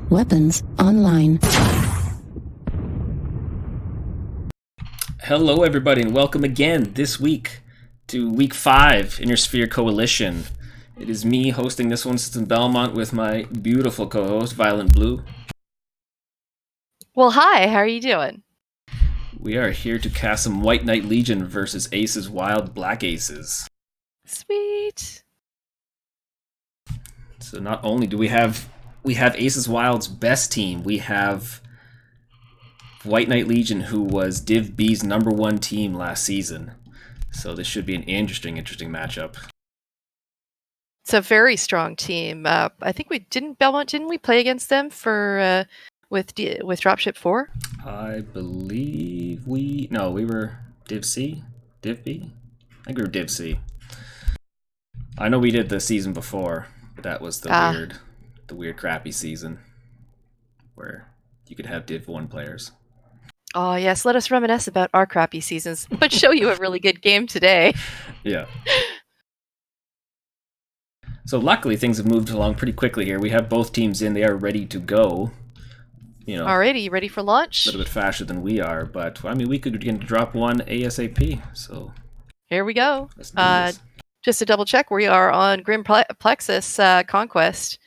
Weapons online. Hello everybody and welcome again this week to week 5 in your Sphere Coalition. It is me hosting this one since in Belmont with my beautiful co-host Violent Blue. Well, hi, how are you doing? We are here to cast some White Knight Legion versus Aces Wild Black Aces. Sweet. So not only do we have Aces Wild's best team, we have White Knight Legion, who was Div B's #1 team last season. So this should be an interesting matchup. It's a very strong team. I think didn't we play against them for with Dropship 4? I believe we were Div C, Div B. I think we were Div C. I know we did the season before, but that was the weird crappy season where you could have Div 1 players. Oh yes, let us reminisce about our crappy seasons, but show you a really good game today. Yeah. So luckily things have moved along pretty quickly here. We have both teams in; they are ready to go. Alrighty, you ready for launch? A little bit faster than we are, but I mean we could begin to drop one ASAP. So here we go. Let's do this. Just to double check, we are on Grim Plexus Conquest,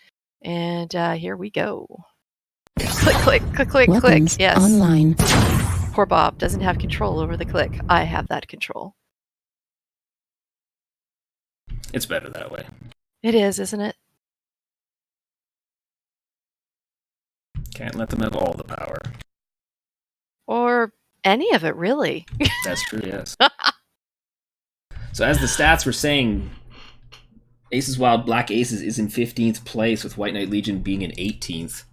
and here we go. Click. Weapons Yes. online. Poor Bob doesn't have control over the click. I have that control. It's better that way. It is, isn't it? Can't let them have all the power. Or any of it, really. That's true, yes. So as the stats were saying, Aces Wild Black Aces is in 15th place, with White Knight Legion being in 18th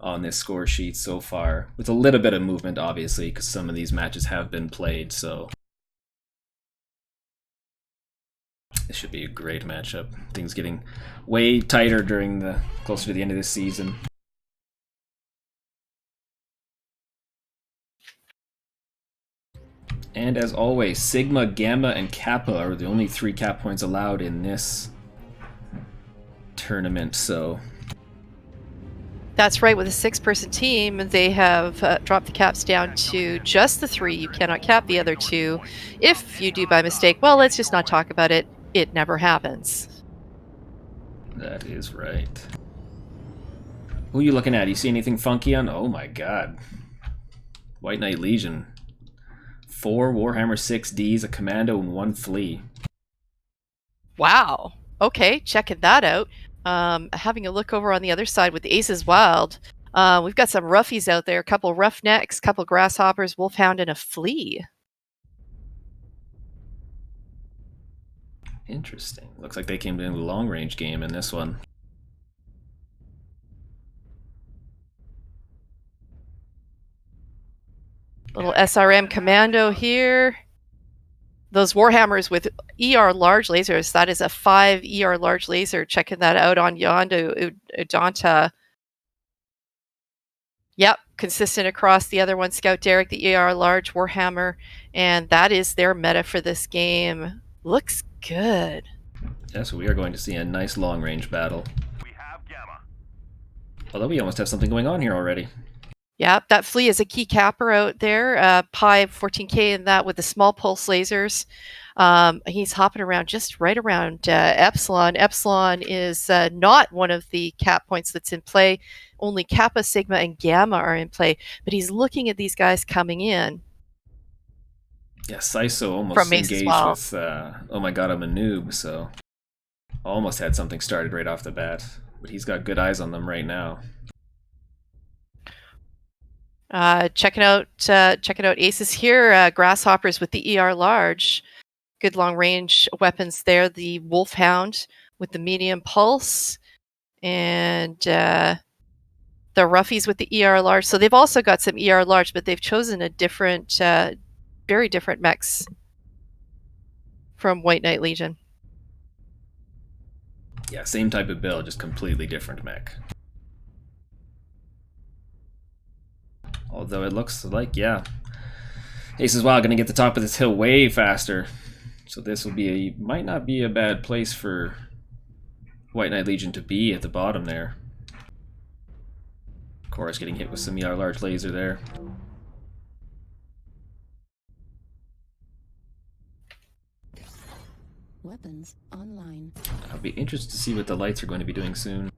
on this score sheet so far, with a little bit of movement, obviously, because some of these matches have been played, so this should be a great matchup. Things getting way tighter closer to the end of this season. And as always, Sigma, Gamma, and Kappa are the only 3 cap points allowed in this tournament, so That's right, with a 6-person team, they have dropped the caps down to just the 3. You cannot cap the other 2. If you do by mistake, well, let's just not talk about it. It never happens. that is right. Who are you looking at? You see anything funky on? Oh my god. White Knight Legion. 4 Warhammer 6Ds, a Commando, and 1 Flea. Wow. Okay, checking that out. Having a look over on the other side with the Aces Wild, we've got some roughies out there, a couple roughnecks, couple grasshoppers, wolfhound, and a flea. Interesting. Looks like they came in with a long-range game in this one. Little SRM Commando here. Those Warhammers with ER large lasers, that is a 5 ER large laser. Checking that out on Yondu Udanta. Yep, consistent across the other one. Scout Derek, the ER large Warhammer. And that is their meta for this game. Looks good. Yeah, so we are going to see a nice long-range battle. We have Gamma. Although we almost have something going on here already. Yeah, that flea is a key capper out there. Pi 14K in that with the small pulse lasers. He's hopping around just right around Epsilon. Epsilon is not one of the cap points that's in play. Only Kappa, Sigma, and Gamma are in play. But he's looking at these guys coming in. Yeah, Saiso almost From Aces engaged Wild. with, oh my god, I'm a noob, so almost had something started right off the bat. But he's got good eyes on them right now. Checking out Aces here. Grasshoppers with the ER large. Good long range weapons there. The Wolfhound with the medium pulse. And the Roughies with the ER large. So they've also got some ER large, but they've chosen a different, very different mechs from White Knight Legion. Yeah, same type of build, just completely different mech. Although it looks like, yeah, Aces Wild gonna get the top of this hill way faster. So this will be might not be a bad place for White Knight Legion to be at the bottom there. Chorus getting hit with some ER large laser there. Weapons online. I'll be interested to see what the lights are going to be doing soon.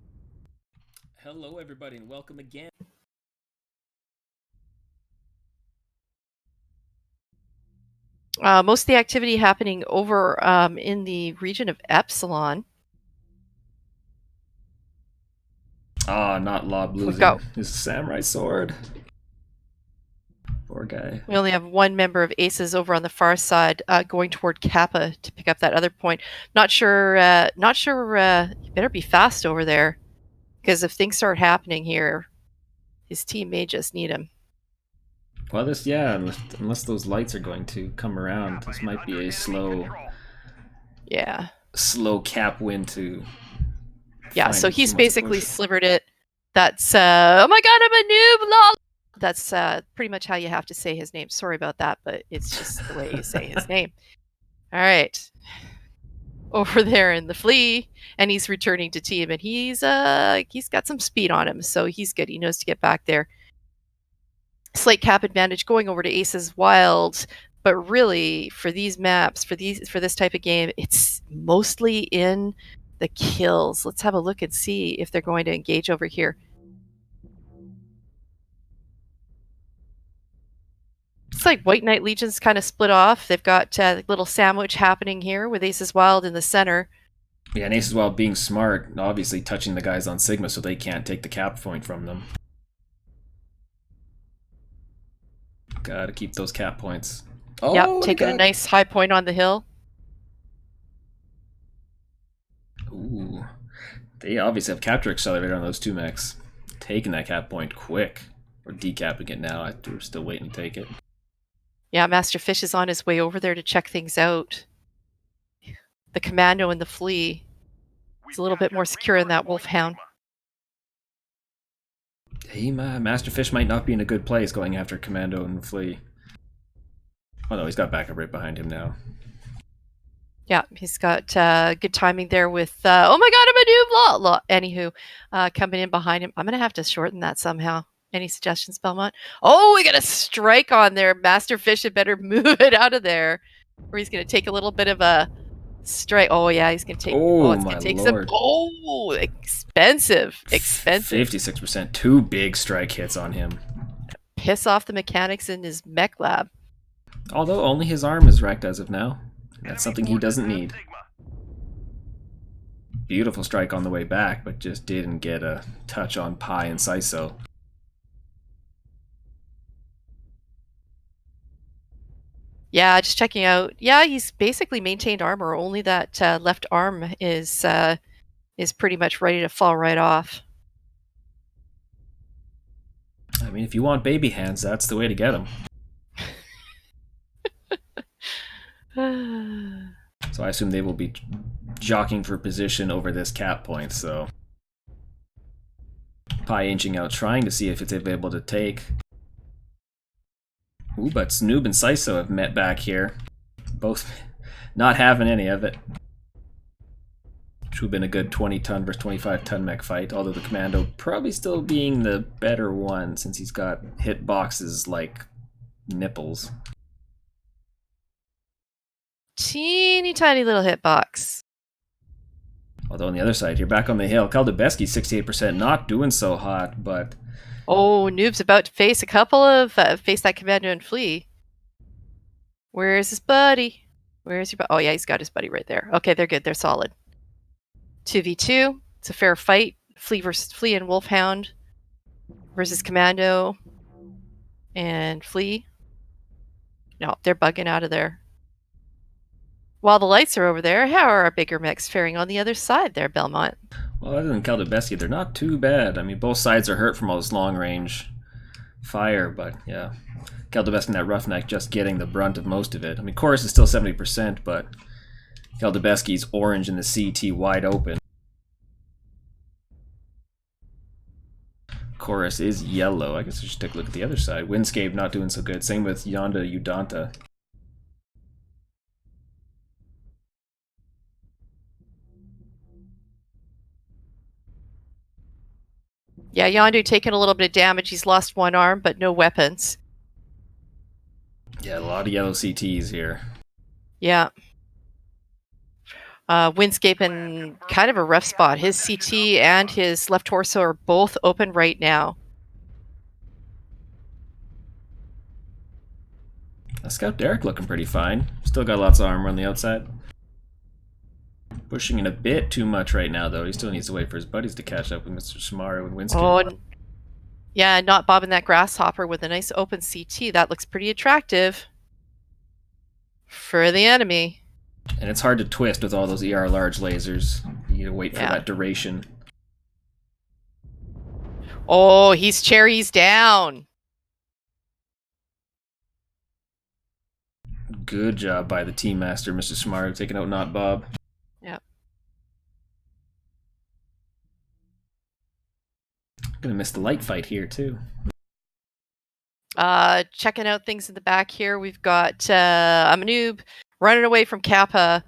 Hello everybody and welcome again. Most of the activity happening over in the region of Epsilon. Ah, not Lob losing got- his samurai sword. Poor guy. We only have one member of Aces over on the far side going toward Kappa to pick up that other point. Not sure. You better be fast over there, because if things start happening here, his team may just need him. Well, this, yeah, unless those lights are going to come around, this might be a slow cap win to. Yeah, so he's someone to basically push. slivered it. That's oh my god, I'm a noob, lol. That's pretty much how you have to say his name. Sorry about that, but it's just the way you say his name. All right. Over there in the flea, and he's returning to team, and he's got some speed on him, so he's good. He knows to get back there. Slight cap advantage going over to Aces Wild, but really for these maps, for this type of game, it's mostly in the kills. Let's have a look and see if they're going to engage over here. It's like White Knight Legion's kind of split off. They've got a little sandwich happening here with Aces Wild in the center. Yeah, and Aces Wild being smart, obviously touching the guys on Sigma so they can't take the cap point from them. Gotta keep those cap points. Oh, yep, taking a nice high point on the hill. Ooh. They obviously have capture accelerator on those two mechs. Taking that cap point quick. Or decapping it now. We're still waiting to take it. Yeah, Master Fish is on his way over there to check things out. The Commando and the Flea is a little bit more secure in that Wolfhound. Hey, Master Fish might not be in a good place going after Commando and Flea. Oh no, he's got backup right behind him now. Yeah, he's got good timing there with, oh my god, I'm a noob, blah. Anywho, coming in behind him. I'm going to have to shorten that somehow. Any suggestions, Belmont? Oh, we got a strike on there. Master Fish had better move it out of there. Or he's going to take a little bit of a strike. Oh, yeah, he's going to take, it's going to take Lord. some, expensive. 56%, 2 big strike hits on him. Piss off the mechanics in his mech lab. Although only his arm is wrecked as of now. That's something he doesn't need. Beautiful strike on the way back, but just didn't get a touch on Pi and Saiso. Yeah, just checking out. Yeah, he's basically maintained armor. Only that left arm is pretty much ready to fall right off. I mean, if you want baby hands, that's the way to get them. So I assume they will be jockeying for position over this cap point, so... Pi inching out, trying to see if it's able to take. Ooh, but Snoob and Saiso have met back here. Both not having any of it. Which would have been a good 20-ton versus 25-ton mech fight, although the Commando probably still being the better one since he's got hit boxes like nipples. Teeny tiny little hitbox. Although on the other side here, back on the hill, Kaldabeski 68%, not doing so hot, but... Oh, Noob's about to face a couple of... face that Commando and Flea. Where's his buddy? Where's your buddy? Oh, yeah, he's got his buddy right there. Okay, they're good. They're solid. 2v2. It's a fair fight. Flea and Wolfhound versus Commando and Flea. No, they're bugging out of there. While the lights are over there, how are our bigger mechs faring on the other side there, Belmont? Well, other than Kaldabeski, they're not too bad. I mean, both sides are hurt from all this long-range fire, but yeah. Kaldabeski and that Roughneck just getting the brunt of most of it. I mean, Chorus is still 70%, but Kaldabeski's orange in the CT wide open. Chorus is yellow. I guess we should take a look at the other side. Windscape not doing so good. Same with Yonda Udanta. Yeah, Yondu taking a little bit of damage. He's lost one arm, but no weapons. Yeah, a lot of yellow CTs here. Yeah. Windscape in kind of a rough spot. His CT and his left torso are both open right now. Scout Derek looking pretty fine. Still got lots of armor on the outside. Pushing in a bit too much right now, though. He still needs to wait for his buddies to catch up with Mr. Shamaru and Windscape. Oh, yeah, not bobbing that grasshopper with a nice open CT. That looks pretty attractive for the enemy. And it's hard to twist with all those ER large lasers. You need to wait for that duration. Oh, he's cherries down. Good job by the team master, Mr. Shamaru, taking out Not Bob. Yep. Gonna miss the light fight here, too. Checking out things in the back here. We've got I'm a noob running away from Kappa,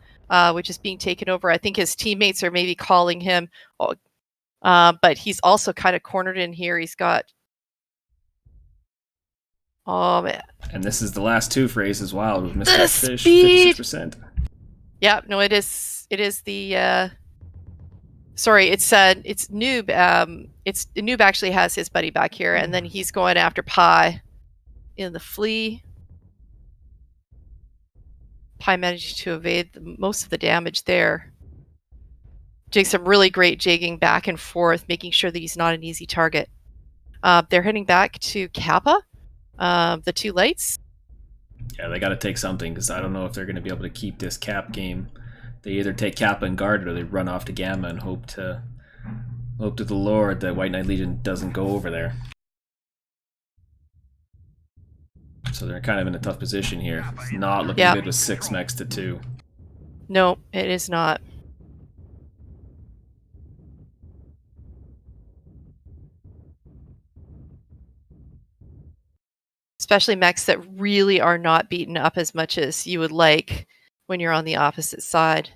which is being taken over. I think his teammates are maybe calling him, but he's also kind of cornered in here. He's got, oh man. And this is the last two for Aces Wild with Mr. Fish, speed! 56%. Yeah, no, it is the sorry, it's Noob. It's Noob actually has his buddy back here, and then he's going after Pi in the flea. Pi managed to evade most of the damage there. Doing some really great jigging back and forth, making sure that he's not an easy target. They're heading back to Kappa, the two lights. Yeah, they got to take something, because I don't know if they're going to be able to keep this Cap game. They either take Kappa and guard it, or they run off to Gamma and hope to the Lord that White Knight Legion doesn't go over there. So they're kind of in a tough position here. It's not looking good with 6 mechs to 2. No, it is not. Especially mechs that really are not beaten up as much as you would like when you're on the opposite side.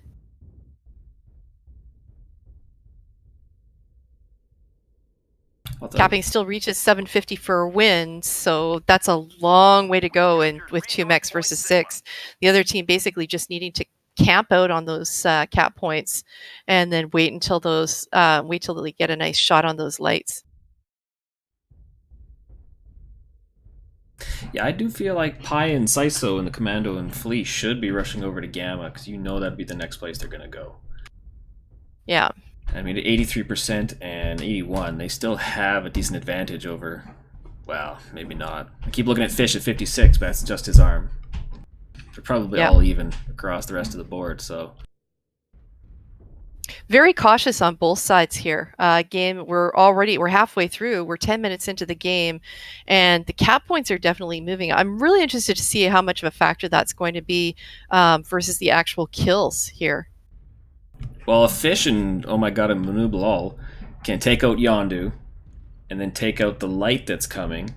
Capping still reaches 750 for a win, so that's a long way to go with 2 mechs versus 6. The other team basically just needing to camp out on those cap points and then wait until they get a nice shot on those lights. Yeah, I do feel like Pi and Saiso and the Commando and Flea should be rushing over to Gamma, because you know that'd be the next place they're going to go. Yeah. I mean, 83% and 81, they still have a decent advantage over, well, maybe not. I keep looking at Fish at 56, but that's just his arm. They're probably all even across the rest of the board, so. Very cautious on both sides here. We're halfway through. We're 10 minutes into the game, and the cap points are definitely moving. I'm really interested to see how much of a factor that's going to be versus the actual kills here. Well, if Fish and, oh my god, and Manu Bilal can take out Yondu, and then take out the light that's coming,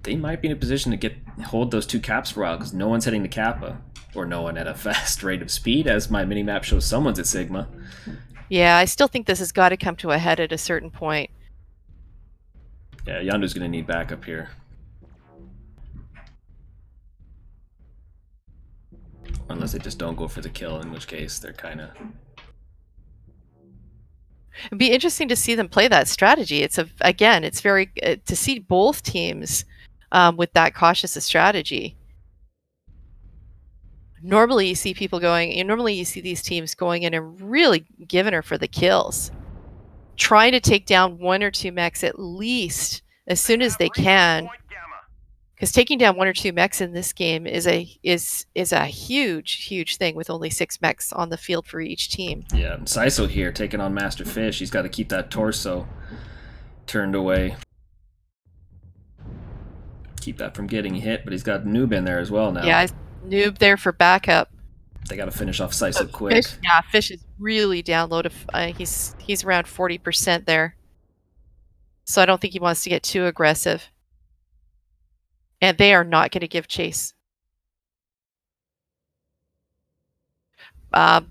they might be in a position to hold those 2 caps for a while, because no one's heading to Kappa, or no one at a fast rate of speed, as my minimap shows someone's at Sigma. Yeah, I still think this has got to come to a head at a certain point. Yeah, Yondu's going to need backup here. Unless they just don't go for the kill, in which case they're kind of... It'd be interesting to see them play that strategy. It's very to see both teams with that cautious a strategy. Normally you see these teams going in and really giving her for the kills, trying to take down 1 or 2 mechs at least as soon as they can, because taking down 1 or 2 mechs in this game is a huge thing with only 6 mechs on the field for each team. Yeah, Saiso here taking on Master Fish. He's got to keep that torso turned away, keep that from getting hit, but he's got Noob in there as well now. Yeah, Noob there for backup. They got to finish off Saiso quick. Fish is really down low. He's around 40% there, so I don't think he wants to get too aggressive. And they are not going to give chase.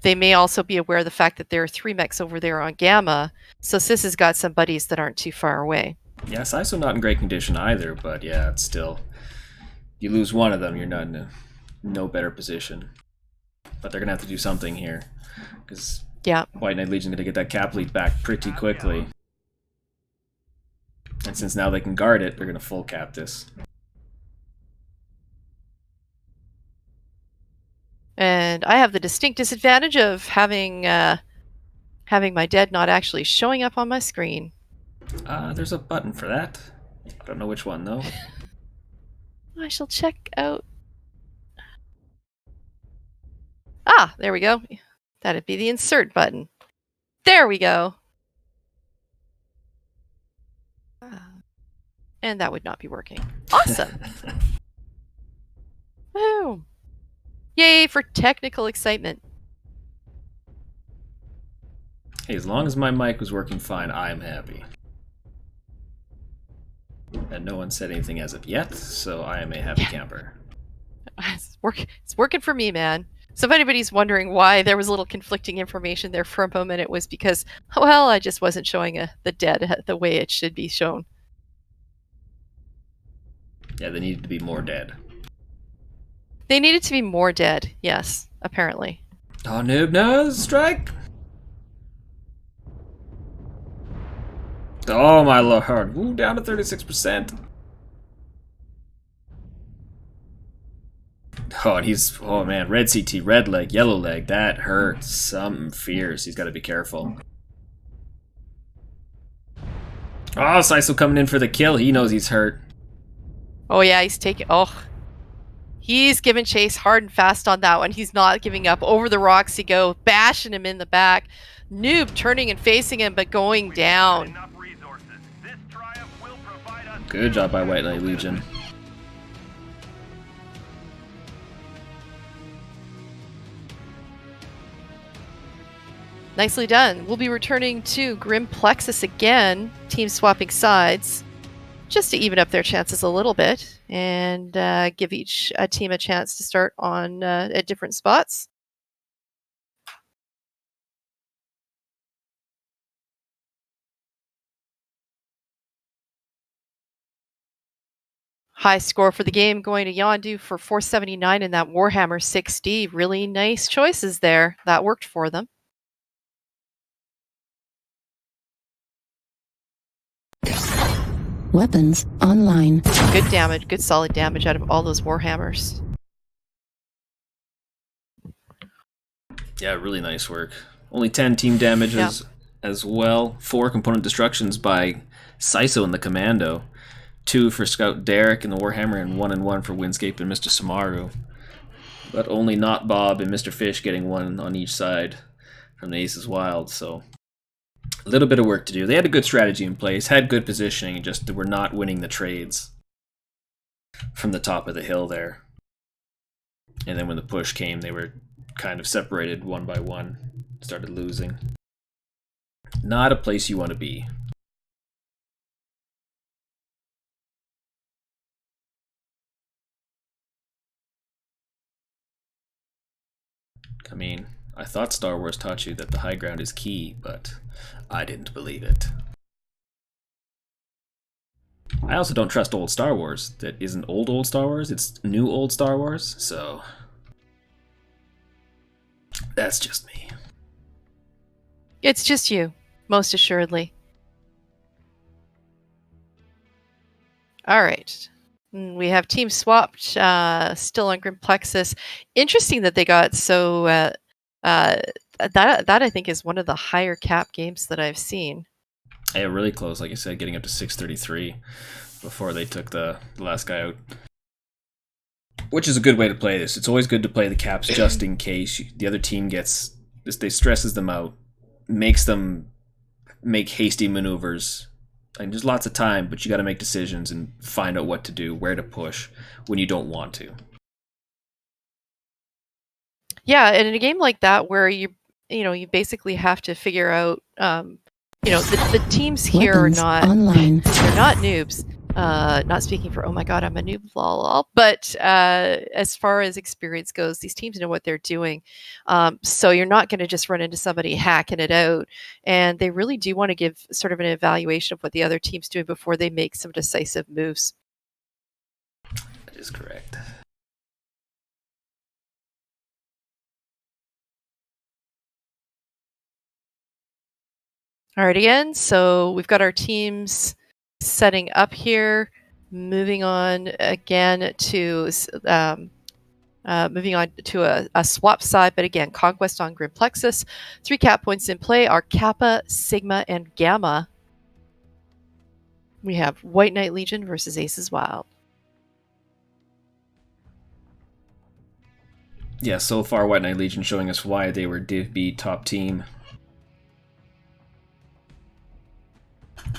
They may also be aware of the fact that there are 3 mechs over there on Gamma, so Sis has got some buddies that aren't too far away. Yeah, Saiso not in great condition either, but yeah, it's still... You lose one of them, you're not in a no better position. But they're going to have to do something here, because Yeah. White Knight Legion's going to get that cap lead back pretty quickly. And since now they can guard it, they're going to full cap this. And I have the distinct disadvantage of having my dead not actually showing up on my screen. There's a button for that. I don't know which one, though. I shall check out. Ah, there we go. That'd be the insert button. There we go. And that would not be working. Awesome. Woo! Yay for technical excitement. Hey, as long as my mic was working fine, I'm happy. And no one said anything as of yet, so I am a happy camper. It's working for me, man. So if anybody's wondering why there was a little conflicting information there for a moment, it was because, well, I just wasn't showing the dead the way it should be shown. Yeah, they needed to be more dead. They needed to be more dead, yes, apparently. Oh, noob, no, strike! Oh my lord, ooh, down to 36%. Oh, and he's, oh man, red CT, red leg, yellow leg, that hurts. Something fierce, he's got to be careful. Oh, Saiso coming in for the kill, he knows he's hurt. Oh yeah, he's giving chase hard and fast on that one. He's not giving up. Over the rocks he go, bashing him in the back. Noob turning and facing him, but going down. Good job by White Knight Legion. Nicely done. We'll be returning to Grim Plexus again, team swapping sides, just to even up their chances a little bit and give each team a chance to start on at different spots. High score for the game going to Yondu for 479 in that Warhammer 6D. Really nice choices there. That worked for them. Weapons online. Good damage, good solid damage out of all those Warhammers. Yeah, really nice work. Only 10 team damages as well. 4 component destructions by Saiso and the Commando. 2 for Scout Derek and the Warhammer, and 1 for Windscape and Mr. Samaru. But only Not Bob and Mr. Fish getting 1 on each side from the Aces Wild, so a little bit of work to do. They had a good strategy in place, had good positioning, just they were not winning the trades from the top of the hill there. And then when the push came, they were kind of separated one by one, started losing. Not a place you want to be. I mean, I thought Star Wars taught you that the high ground is key, but I didn't believe it. I also don't trust old Star Wars. That isn't old Star Wars, it's new old Star Wars, so that's just me. It's just you, most assuredly. All right. We have team swapped, still on Grim Plexus. Interesting that they got so... that I think is one of the higher cap games that I've seen. Yeah, really close, like I said, getting up to 633 before they took the last guy out. Which is a good way to play this. It's always good to play the caps just in case the other team gets... They stresses them out, makes them make hasty maneuvers. And there's lots of time, but you got to make decisions and find out what to do, where to push when you don't want to. Yeah, and in a game like that where you basically have to figure out, the teams here Weapons are not online. they're not noobs. Not speaking for, oh my god, I'm a noob, lol, but as far as experience goes, these teams know what they're doing. So you're not going to just run into somebody hacking it out. And they really do want to give sort of an evaluation of what the other team's doing before they make some decisive moves. That is correct. All right, again, so we've got our teams setting up here. Moving on again to a swap side, but again, Conquest on Grim Plexus. 3 cap points in play are Kappa, Sigma, and Gamma. We have White Knight Legion versus Aces Wild. Yeah, so far White Knight Legion showing us why they were Div B top team.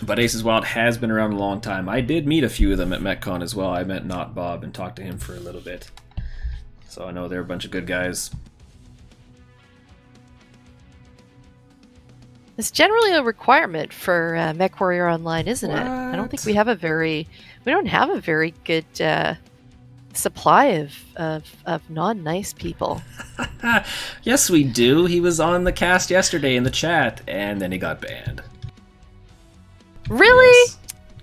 But Aces Wild has been around a long time. I did meet a few of them at MetCon as well. I met Not Bob and talked to him for a little bit. So I know they're a bunch of good guys. It's generally a requirement for MechWarrior Online, isn't it? I don't think we don't have a very good supply of non-nice people. Yes, we do. He was on the cast yesterday in the chat, and then he got banned. Really? Yes.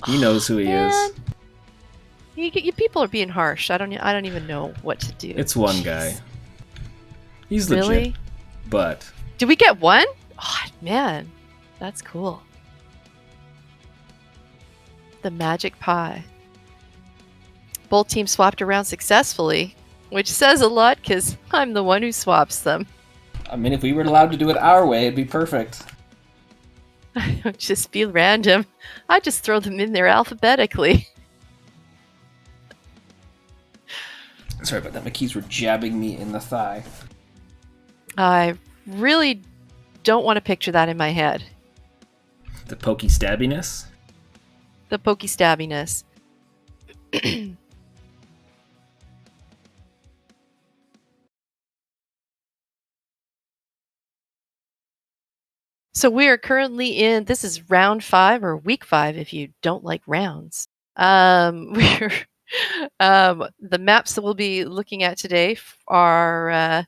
He knows who he is. You people are being harsh. I don't even know what to do. It's one guy. He's legit. Really? But did we get one? Oh, man, that's cool. The magic pie. Both teams swapped around successfully, which says a lot because I'm the one who swaps them. I mean, if we were allowed to do it our way, it'd be perfect. I don't just be random. I just throw them in there alphabetically. Sorry about that. My keys were jabbing me in the thigh. I really don't want to picture that in my head. The pokey stabbiness? The pokey stabbiness. So we are currently in, this is round 5 or week 5 if you don't like rounds. The maps that we'll be looking at today are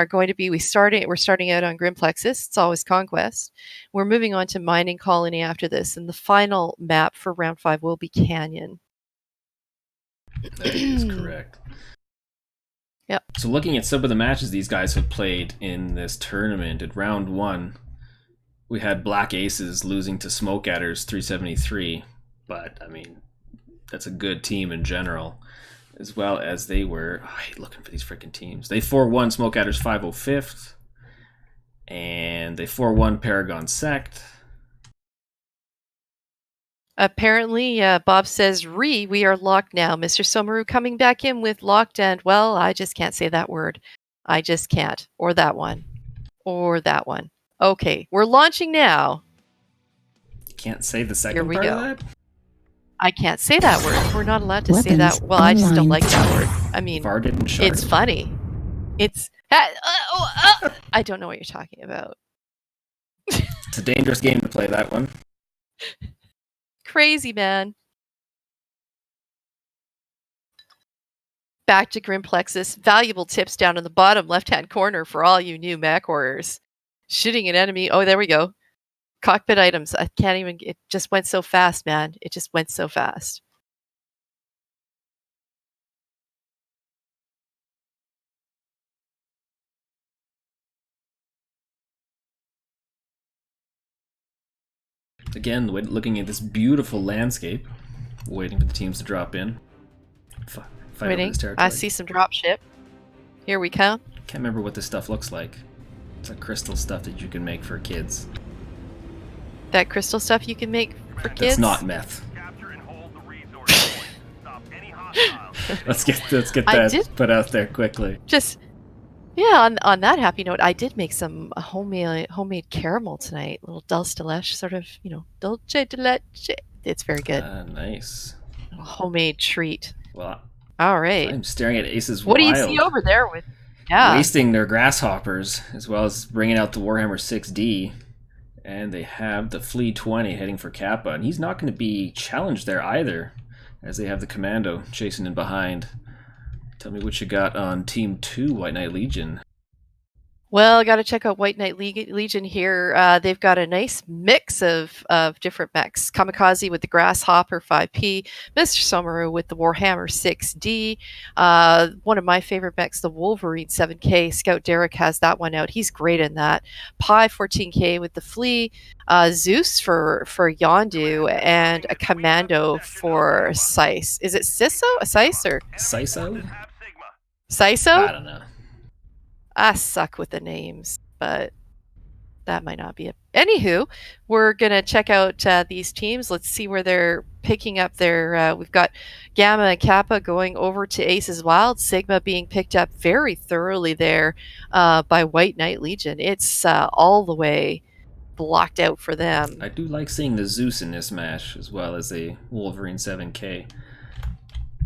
going to be, we're starting out on Grim Plexus. It's always Conquest. We're moving on to Mining Colony after this, and the final map for round 5 will be Canyon. That is correct. Yep. So looking at some of the matches these guys have played in this tournament, at round 1, we had Black Aces losing to Smoke Adders 373, but I mean, that's a good team in general, as well as they were, I hate looking for these freaking teams. They 4-1 Smoke Adders 505th, and they 4-1 Paragon Sect. Apparently, Bob says, we are locked now. Mr. Somaru coming back in with locked, and, well, I just can't say that word. I just can't. Or that one. Or that one. Okay, we're launching now. You can't say the second part of that? I can't say that word. We're not allowed to say Weapons that. Well, I just don't online. like that word. I mean, Farted and sharted. it's funny. It's... I don't know what you're talking about. It's a dangerous game to play, that one. Crazy, man. Back to Grim Plexus. Valuable tips down in the bottom left-hand corner for all you new Mech Warriors. Shooting an enemy. Oh, there we go. Cockpit items. I can't even... It just went so fast, man. It just went so fast. Again, looking at this beautiful landscape, waiting for the teams to drop in. Fight over Waiting. this territory. I see some dropship. Here we come. Can't remember what this stuff looks like. It's like crystal stuff that you can make for kids. That crystal stuff you can make for kids? That's not meth. let's get that put out there quickly. Just, yeah, on that happy note, I did make some homemade caramel tonight. Little dulce de leche, sort of, dulce de leche. It's very good. Nice. A homemade treat. Well, all right. I'm staring at Aces What Wild. do you see over there with? Yeah. Wasting their grasshoppers, as well as bringing out the Warhammer 6D. And they have the Flea 20 heading for Kappa, and he's not going to be challenged there either, as they have the Commando chasing in behind. Tell me what you got on Team 2, White Knight Legion. Well, got to check out White Knight Legion here. They've got a nice mix of different mechs. Kamikaze with the Grasshopper 5P, Mr. Somaru with the Warhammer 6D. One of my favorite mechs, the Wolverine 7K. Scout Derek has that one out. He's great in that. Pi 14K with the Flea. Zeus for Yondu, and a Commando for Sice. Is it Siso? A Sice or Siso? Siso? I don't know. I suck with the names, but that might not be it. Anywho, we're going to check out these teams. Let's see where they're picking up their... we've got Gamma and Kappa going over to Aces Wild. Sigma being picked up very thoroughly there by White Knight Legion. It's all the way blocked out for them. I do like seeing the Zeus in this match, as well as the Wolverine 7K.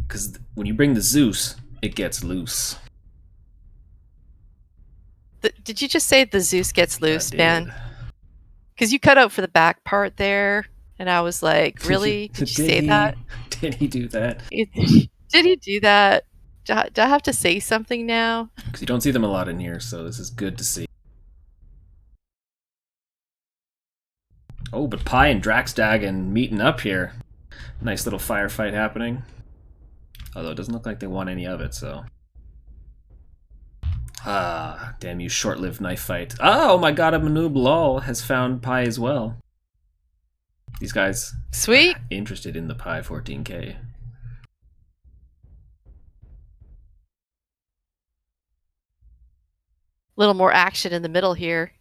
Because when you bring the Zeus, it gets loose. Did you just say the Zeus gets loose, man? Because you cut out for the back part there, and I was like, really? Did you say that? Did he do that? Did he do that? Do I have to say something now? Because you don't see them a lot in here, so this is good to see. Oh, but Pi and Draxdagon meeting up here. Nice little firefight happening. Although it doesn't look like they want any of it, so... Ah, damn you, short-lived knife fight. Oh my god, a Manoob lol has found Pi as well. These guys sweet are interested in the Pi 14K. Little more action in the middle here.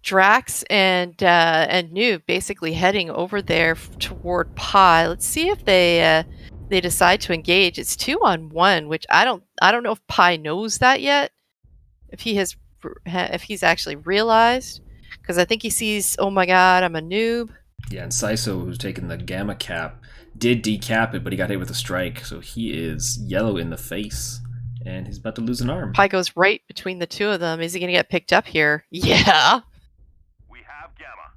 Drax and Noob basically heading over there toward Pi. Let's see if they decide to engage. It's 2-on-1, which I don't know if Pi knows that yet. If he's actually realized, because I think he sees, oh my god, I'm a noob. Yeah, and Siso, who's taking the Gamma Cap, did decap it, but he got hit with a strike, so he is yellow in the face, and he's about to lose an arm. Pi goes right between the two of them. Is he going to get picked up here? Yeah. We have Gamma.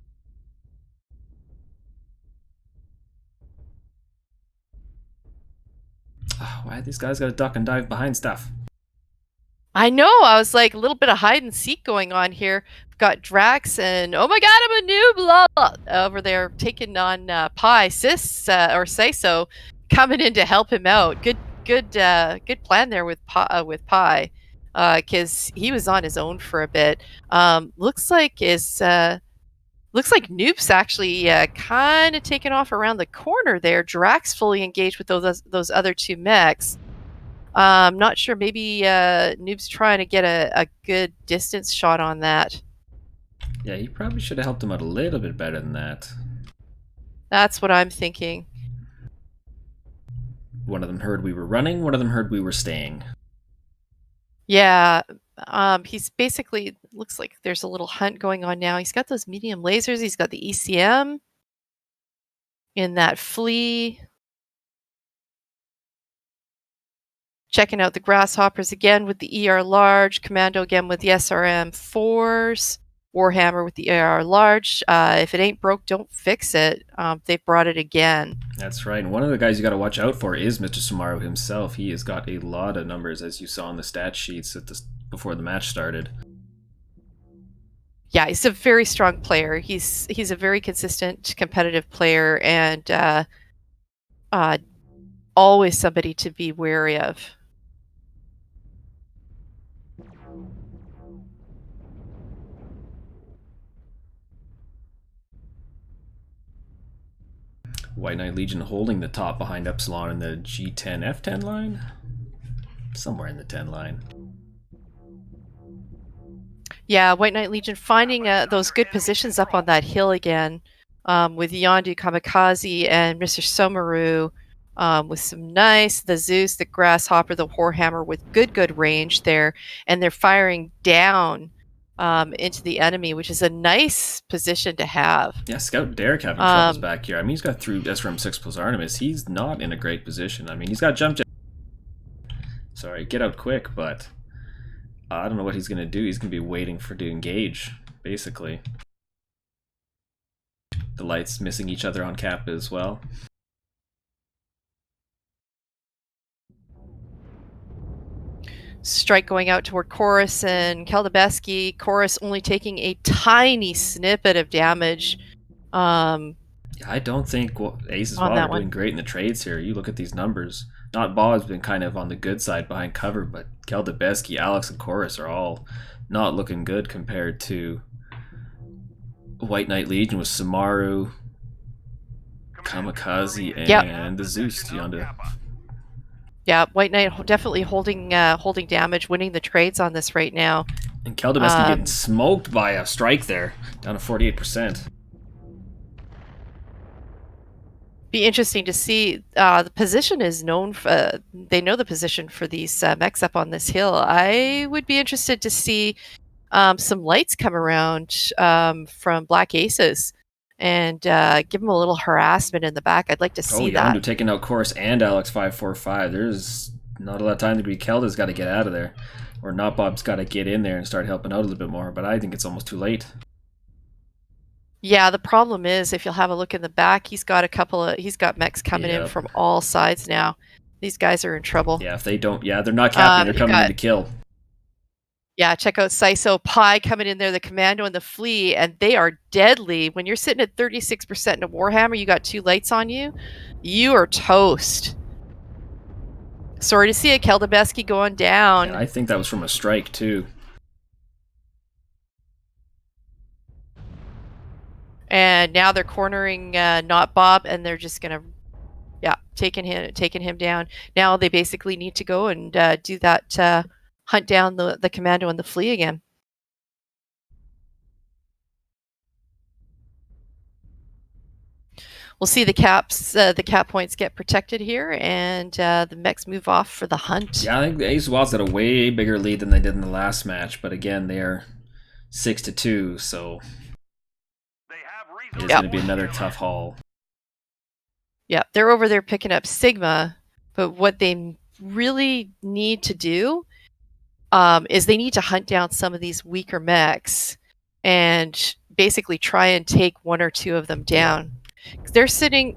Oh, why these guys gotta duck and dive behind stuff? I know. I was like a little bit of hide and seek going on here. We've got Drax and oh my god, I'm a noob, blah, over there taking on Pi. Sis or Siso coming in to help him out. Good plan there with Pi, because he was on his own for a bit. Looks like Noob's actually kind of taken off around the corner there. Drax fully engaged with those other two mechs. I'm not sure. Maybe Noob's trying to get a good distance shot on that. Yeah, he probably should have helped him out a little bit better than that. That's what I'm thinking. One of them heard we were running, one of them heard we were staying. Yeah, he's basically, looks like there's a little hunt going on now. He's got those medium lasers. He's got the ECM in that Flea. Checking out the Grasshoppers again with the ER Large, Commando again with the SRM 4s, Warhammer with the AR Large. If it ain't broke, don't fix it. They've brought it again. That's right. And one of the guys you got to watch out for is Mr. Somaru himself. He has got a lot of numbers, as you saw in the stat sheets before the match started. Yeah, he's a very strong player. He's a very consistent, competitive player, and always somebody to be wary of. White Knight Legion holding the top behind Epsilon in the G10 F10 line? Somewhere in the 10 line. Yeah, White Knight Legion finding those good positions up on that hill again, with Yondu Kamikaze and Mr. Somaru, with some the Zeus, the Grasshopper, the Warhammer with good range there, and they're firing down into the enemy, which is a nice position to have. Yeah, Scout Derek having troubles back here. I mean, he's got through SRM 6 plus Artemis. He's not in a great position. I mean, he's got jump jet. Sorry, get out quick, but I don't know what he's going to do. He's going to be waiting to engage, basically. The lights missing each other on Kappa as well. Strike going out toward Chorus and Keldabeski. Chorus only taking a tiny snippet of damage. I don't think Aces On Wild that are doing one. great in the trades here. You look at these numbers. Not Bob's been kind of on the good side behind cover, but Keldabeski, Alex, and Chorus are all not looking good compared to White Knight Legion with Samaru, Kamikaze, and the Zeus. Yonda. Yeah, White Knight definitely holding damage, winning the trades on this right now. And Keldabeski getting smoked by a strike there, down to 48%. Be interesting to see. The position is known. They know the position for these mechs up on this hill. I would be interested to see some lights come around from Black Aces and give them a little harassment in the back. I'd like to see that. Yondu taking out Chorus and Alex 545. There's not a lot of time to be. Kelda's got to get out of there, or Not Bob's got to get in there and start helping out a little bit more. But I think it's almost too late. Yeah, the problem is if you'll have a look in the back, he's got mechs coming in from all sides now. These guys are in trouble. Yeah, if they don't, they're not capping. They're coming in to kill. Yeah, check out Saiso Pi coming in there, the Commando and the Flea, and they are deadly. When you're sitting at 36% in a Warhammer, you got 2 lights on you, you are toast. Sorry to see a Keldabeski going down. And I think that was from a strike too. And now they're cornering Not Bob, and they're just gonna, taking him down. Now they basically need to go and do that, hunt down the Commando and the Flea again. We'll see the cap points get protected here, and the mechs move off for the hunt. Yeah, I think the Ace Wild's got a way bigger lead than they did in the last match, but again, they're 6-2, so it's going to be another tough haul. Yeah, they're over there picking up Sigma, but what they really need to do is they need to hunt down some of these weaker mechs and basically try and take 1 or 2 of them down. They are sitting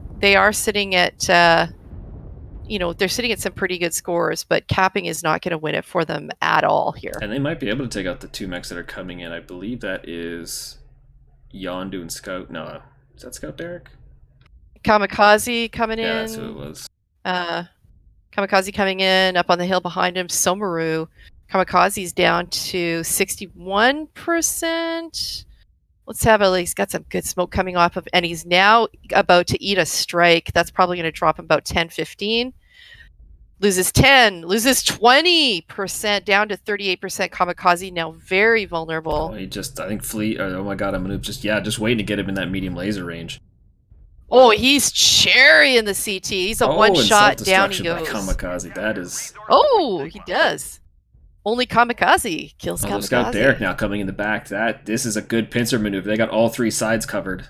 at they're sitting at some pretty good scores, but capping is not going to win it for them at all here. And they might be able to take out the 2 mechs that are coming in. I believe that is Yondu and Scout. No, is that Scout Derek? Kamikaze coming in. Yeah, that's who it was. Kamikaze coming in, up on the hill behind him, Somaru. Kamikaze's down to 61%. Let's have he's got some good smoke coming off of, and he's now about to eat a strike. That's probably going to drop him about 10-15. Loses 10, loses 20%, down to 38%. Kamikaze now very vulnerable. Oh, I think Fleet, oh my god, I'm just waiting to get him in that medium laser range. Oh, he's cherry in the CT. He's a one-shot, down he goes. By Kamikaze, that is... Oh, he does. Only Kamikaze kills Kamikaze. Scout Derek now coming in the back. This is a good pincer maneuver. They got all 3 sides covered.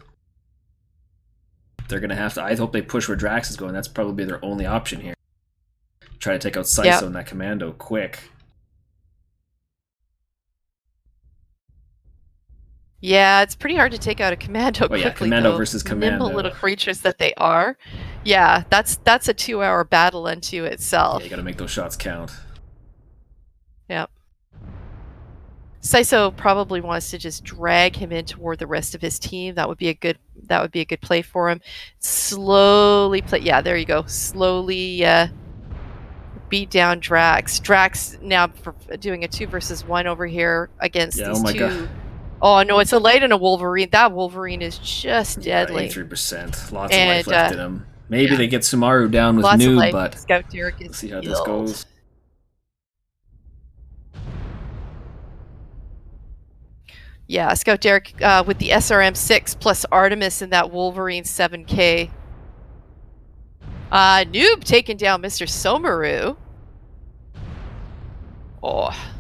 They're going to have to... I hope they push where Drax is going. That's probably their only option here. Try to take out Saiso and that Commando quick. Yeah, it's pretty hard to take out a Commando quickly. Commando though. versus Commando. Nimble little creatures that they are. Yeah, that's a 2-hour battle unto itself. Yeah, you got to make those shots count. Yep. Saiso probably wants to just drag him in toward the rest of his team. That would be a good play for him. Slowly play. Yeah, there you go. Slowly beat down Drax. Drax now doing a 2 versus 1 over here against these 2. God. Oh no, it's a light and a Wolverine. That Wolverine is just deadly. 83%. Lots of life left in him. Maybe they get Samaru down with Noob, but Scout Derek is let's see how this goes. Yeah, Scout Derek with the SRM 6 plus Artemis and that Wolverine 7K. Noob taking down Mr. Somaru. Oh.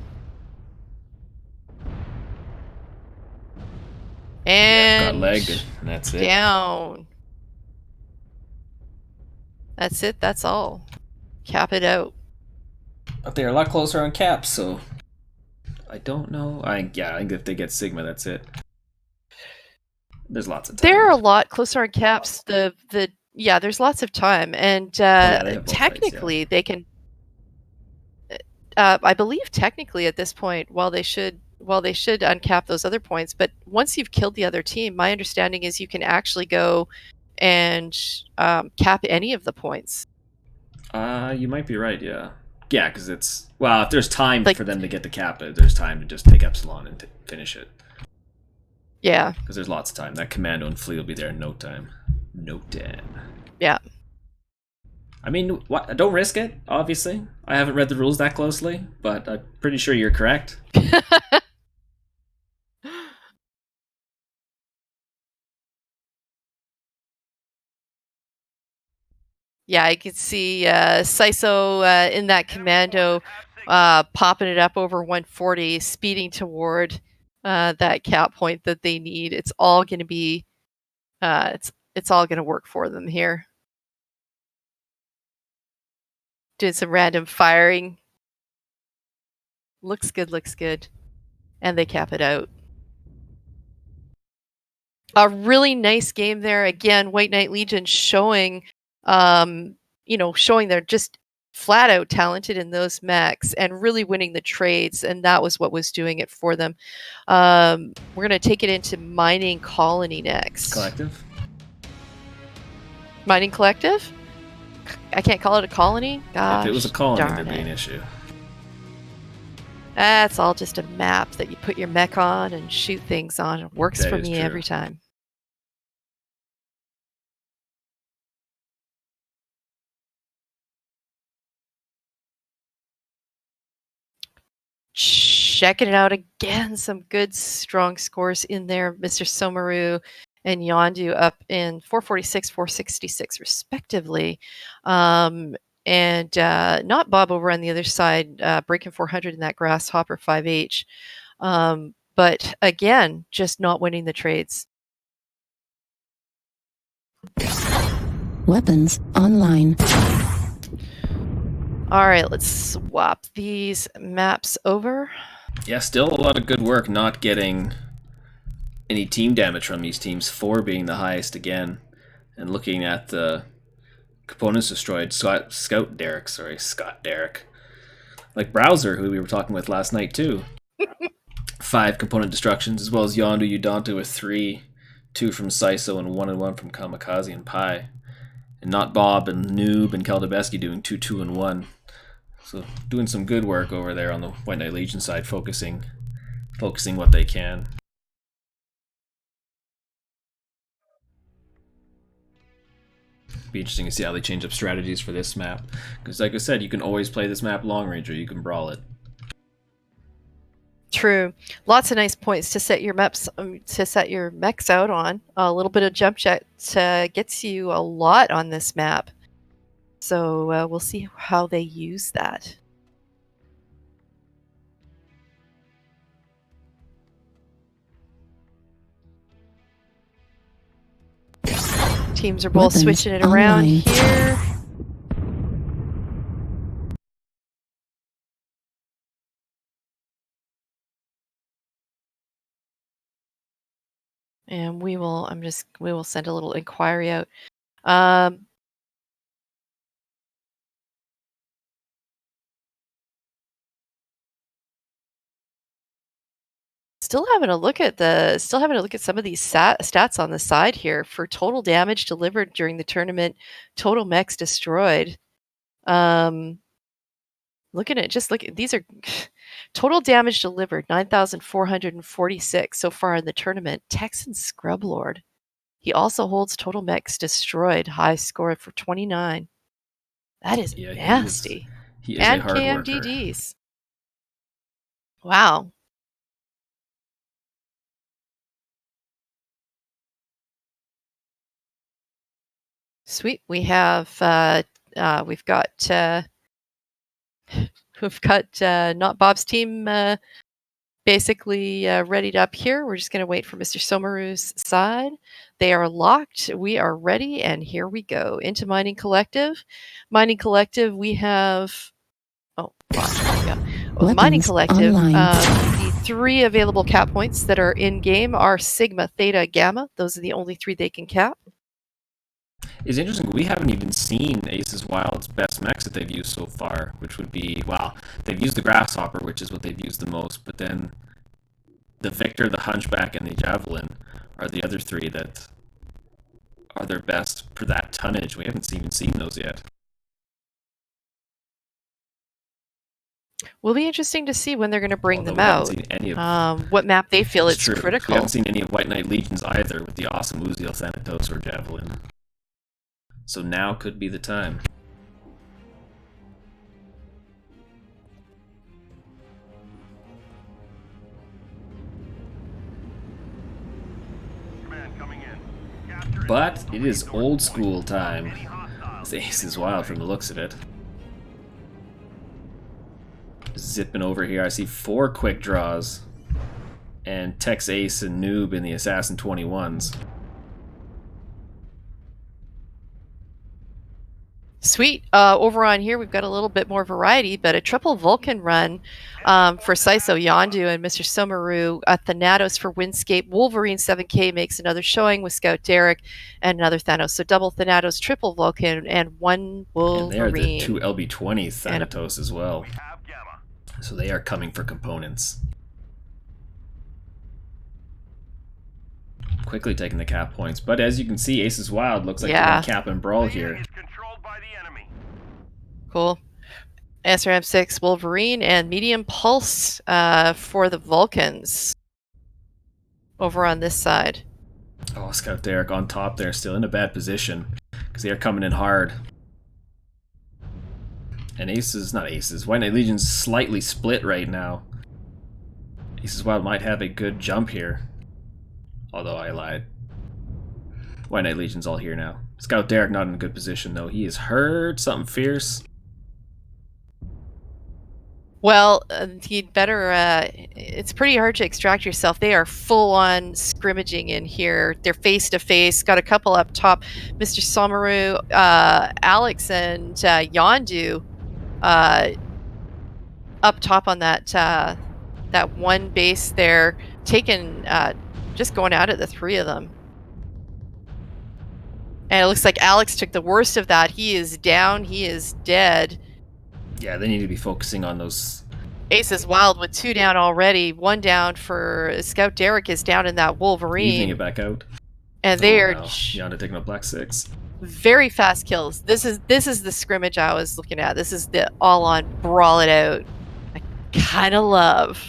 And got legged, and that's it. Down. That's it. That's all. Cap it out. But they're a lot closer on caps, so I don't know. I think if they get Sigma, that's it. There's lots of time. They're a lot closer on caps. There's lots of time, and they have both rights, technically they can. I believe technically at this point, while they should uncap those other points, but once you've killed the other team, my understanding is you can actually go and cap any of the points. You might be right. Yeah, because it's if there's time for them to get the cap, there's time to just take Epsilon and finish it. Yeah, because there's lots of time. That commando and fleet will be there in no time. No time. Yeah. I mean, don't risk it, obviously. I haven't read the rules that closely, but I'm pretty sure you're correct. Yeah, I could see Siso in that commando popping it up over 140, speeding toward that cap point that they need. It's all going to be, it's all going to work for them here. Doing some random firing. Looks good. And they cap it out. A really nice game there. Again, White Knight Legion showing they're just flat out talented in those mechs and really winning the trades, and that was what was doing it for them. We're going to take it into Mining Colony next. Collective? Mining Collective? I can't call it a colony? Gosh, if it was a colony, darn there'd be an it. issue. That's all just a map that you put your mech on and shoot things on. It works That for is me true. every time. Checking it out again. Some good, strong scores in there. Mr. Somaru and Yondu up in 446, 466, respectively. And not Bob over on the other side, breaking 400 in that Grasshopper 5H. But again, just not winning the trades. Weapons online. All right, let's swap these maps over. Yeah, still a lot of good work not getting any team damage from these teams, 4 being the highest again. And looking at the components destroyed, Scott Derek. Like Browser, who we were talking with last night too. 5 component destructions, as well as Yondu Udonta with 3, 2 from Siso and 1 from Kamikaze and Pi. And Not Bob and Noob and Kaldabeski doing 2, 2, and 1. So doing some good work over there on the White Knight Legion side, focusing what they can. Be interesting to see how they change up strategies for this map, because like I said, you can always play this map long range or you can brawl it. True. Lots of nice points to set your mechs out on. A little bit of jump jet gets you a lot on this map. So we'll see how they use that. Teams are both Weapons switching it around online. here. And we will send a little inquiry out. Still having a look at some of these stats on the side here for total damage delivered during the tournament, total mechs destroyed. Looking at these are total damage delivered 9,446 so far in the tournament. Texan Scrublord. He also holds total mechs destroyed, high score for 29. That is nasty. He is And a hard worker. KMDDs. Wow. Sweet. We've got Not Bob's team basically readied up here. We're just going to wait for Mr. Somaru's side. They are locked. We are ready, and here we go into Mining Collective. Mining Collective, we have Well, the Mining Weapons Collective, online. the 3 available cap points that are in game are Sigma, Theta, Gamma. Those are the only 3 they can cap. It's interesting, we haven't even seen Aces Wild's best mechs that they've used so far, which would be, well, they've used the Grasshopper, which is what they've used the most, but then the Victor, the Hunchback, and the Javelin are the other 3 that are their best for that tonnage. We haven't even seen those yet. Will be interesting to see when they're going to bring Although them we haven't out. seen any of What map they feel It's it's true. We critical. haven't seen any of White Knight Legions either with the awesome Uziel, Thanatos, or Javelin. So now could be the time. Command coming in. Capture it. But it is old school Any time. hostiles? This Ace is Wild from the looks of it. Zipping over here, I see 4 quick draws. And Tex Ace and Noob in the Assassin 21s. Sweet. Over on here, we've got a little bit more variety, but a triple Vulcan run for Saiso Yondu and Mr. Somaru. Thanatos for Windscape. Wolverine 7K makes another showing with Scout Derek and another Thanos. So double Thanatos, triple Vulcan, and 1 Wolverine. And they are the 2 LB20 Thanatos as well. We have Gamma. So they are coming for components. Quickly taking the cap points, but as you can see, Aces Wild looks like they're Yeah. gonna cap and brawl The here. unit is controlled by the enemy. Cool. SRM6 Wolverine and medium pulse for the Vulcans over on this side. Oh, Scout Derek on top there, still in a bad position because they are coming in hard. And Aces, not Aces, White Knight Legion's slightly split right now. Aces Wild might have a good jump here. Although I lied. White Knight Legion's all here now. Scout Derek not in a good position though. He is hurt, something fierce. Well, he'd better. It's pretty hard to extract yourself. They are full on scrimmaging in here. They're face to face. Got a couple up top. Mr. Somaru, Alex, and Yondu up top on that that one base there, taking just going out at the 3 of them. And it looks like Alex took the worst of that. He is down. He is dead. Yeah, they need to be focusing on those. Aces Wild with 2 down already. 1 down for Scout Derek is down in that Evening Wolverine. it back out. And they Oh, are wow. Yonda taking a black 6. very fast kills. This is the scrimmage I was looking at. This is the all-on brawl it out. I kind of love.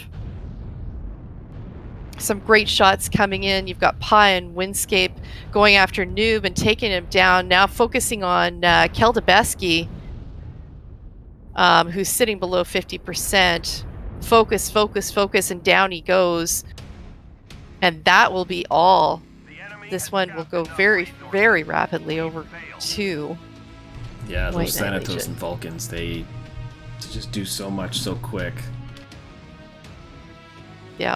Some great shots coming in. You've got Pi and Windscape going after Noob and taking him down. Now focusing on Keldebeski, who's sitting below 50%. Focus, focus, focus, and down he goes. And that will be all. The enemy This has one will go captured very, Alpha very Resources. rapidly over Failed. to Yeah, White those Knight Thanatos Legion. and Vulcans, they just do so much so quick. Yeah.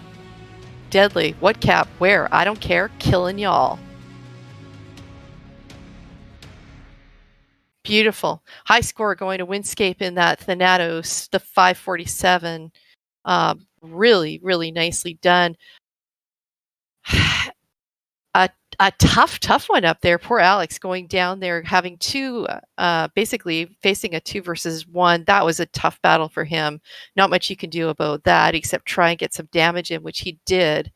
Deadly. What cap? Where? I don't care. Killing y'all. Beautiful. High score going to Windscape in that Thanatos, the 547. Really, really nicely done. A tough one up there. Poor Alex going down there, having 2, basically facing a 2 versus 1. That was a tough battle for him. Not much you can do about that except try and get some damage in, which he did.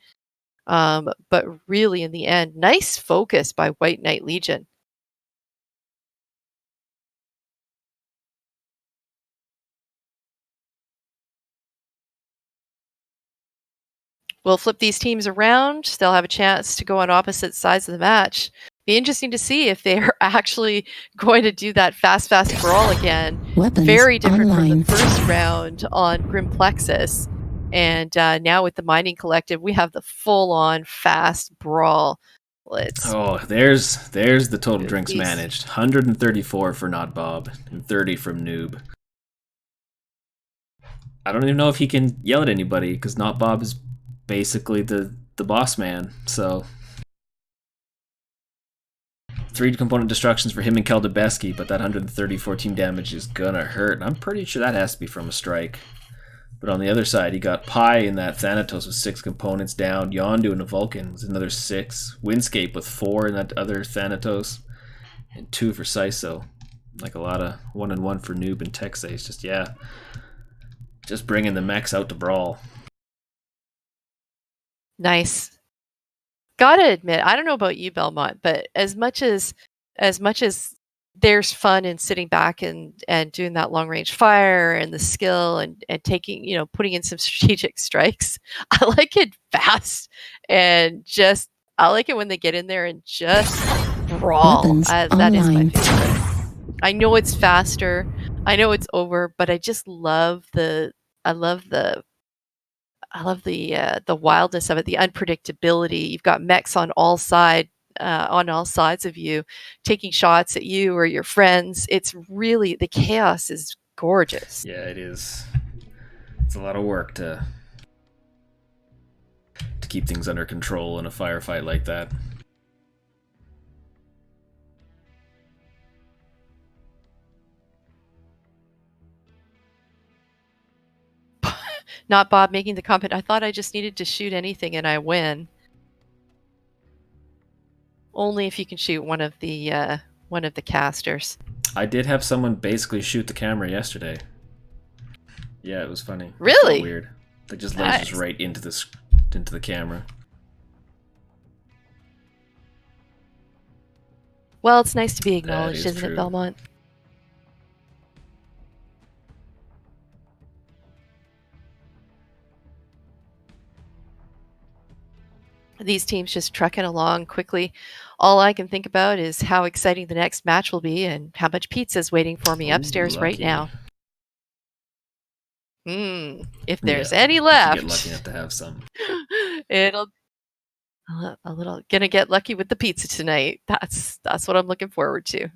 But really, in the end, nice focus by White Knight Legion. We'll flip these teams around. They'll have a chance to go on opposite sides of the match. Be interesting to see if they're actually going to do that fast brawl again. Weapons Very different online. from the first round on Grim Plexus. And now with the Mining Collective, we have the full-on fast brawl. Let's Oh, there's the total Good drinks piece. managed. 134 for Not Bob and 30 from Noob. I don't even know if he can yell at anybody because Not Bob is basically the boss man. So 3 component destructions for him and Keldebeski, but that 134 team damage is gonna hurt. And I'm pretty sure that has to be from a strike. But on the other side, you got Pi in that Thanatos with 6 components down. Yondu in a Vulcan with another 6. Windscape with 4 in that other Thanatos. And 2 for Syso. Like a lot of 1-1 for Noob and Texace. Just bringing the mechs out to brawl. Nice. Gotta admit, I don't know about you, Belmont, but as much as there's fun in sitting back and doing that long range fire and the skill and taking, putting in some strategic strikes, I like it fast and I like it when they get in there and just brawl. Weapons That is my online. favorite. I know it's faster. I know it's over, but I just love the wildness of it, the unpredictability. You've got mechs on all sides of you, taking shots at you or your friends. It's really, the chaos is gorgeous. Yeah, it is. It's a lot of work to keep things under control in a firefight like that. Not Bob making the comment, I thought I just needed to shoot anything and I win. Only if you can shoot one of the casters. I did have someone basically shoot the camera yesterday. Yeah, it was funny. Really? It felt weird. They just lasers Nice. right into the camera. Well, it's nice to be acknowledged, is isn't true. it, Belmont? These teams just trucking along quickly. All I can think about is how exciting the next match will be and how much pizza is waiting for me Ooh, upstairs right lucky. now. If there's Yeah, any if you left, get lucky enough to have some. it'll a little gonna get lucky with the pizza tonight. That's what I'm looking forward to.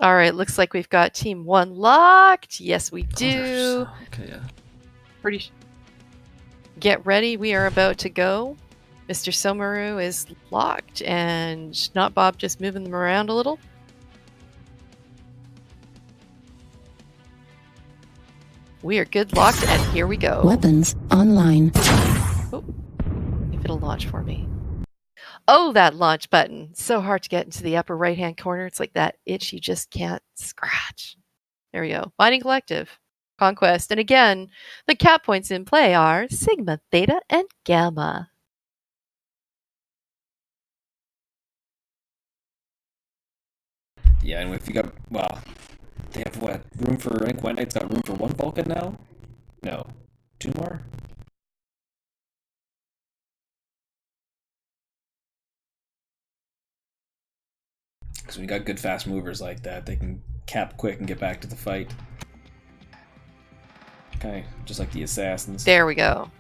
All right, looks like we've got team 1 locked. Yes, we do. Okay, yeah. Get ready. We are about to go. Mr. Somaru is locked and Not Bob just moving them around a little. We are good locked and here we go. Weapons online. Oh, if it'll launch for me. Oh, that launch button. So hard to get into the upper right-hand corner. It's like that itch you just can't scratch. There we go. Binding Collective. Conquest. And again, the cap points in play are Sigma, Theta, and Gamma. Yeah, and if you got, well, they have what? Room for, I think White Knight's got room for 1 Vulcan now? No. 2 more? Because when you got good fast movers like that, they can cap quick and get back to the fight. Okay, just like the assassins. There we go.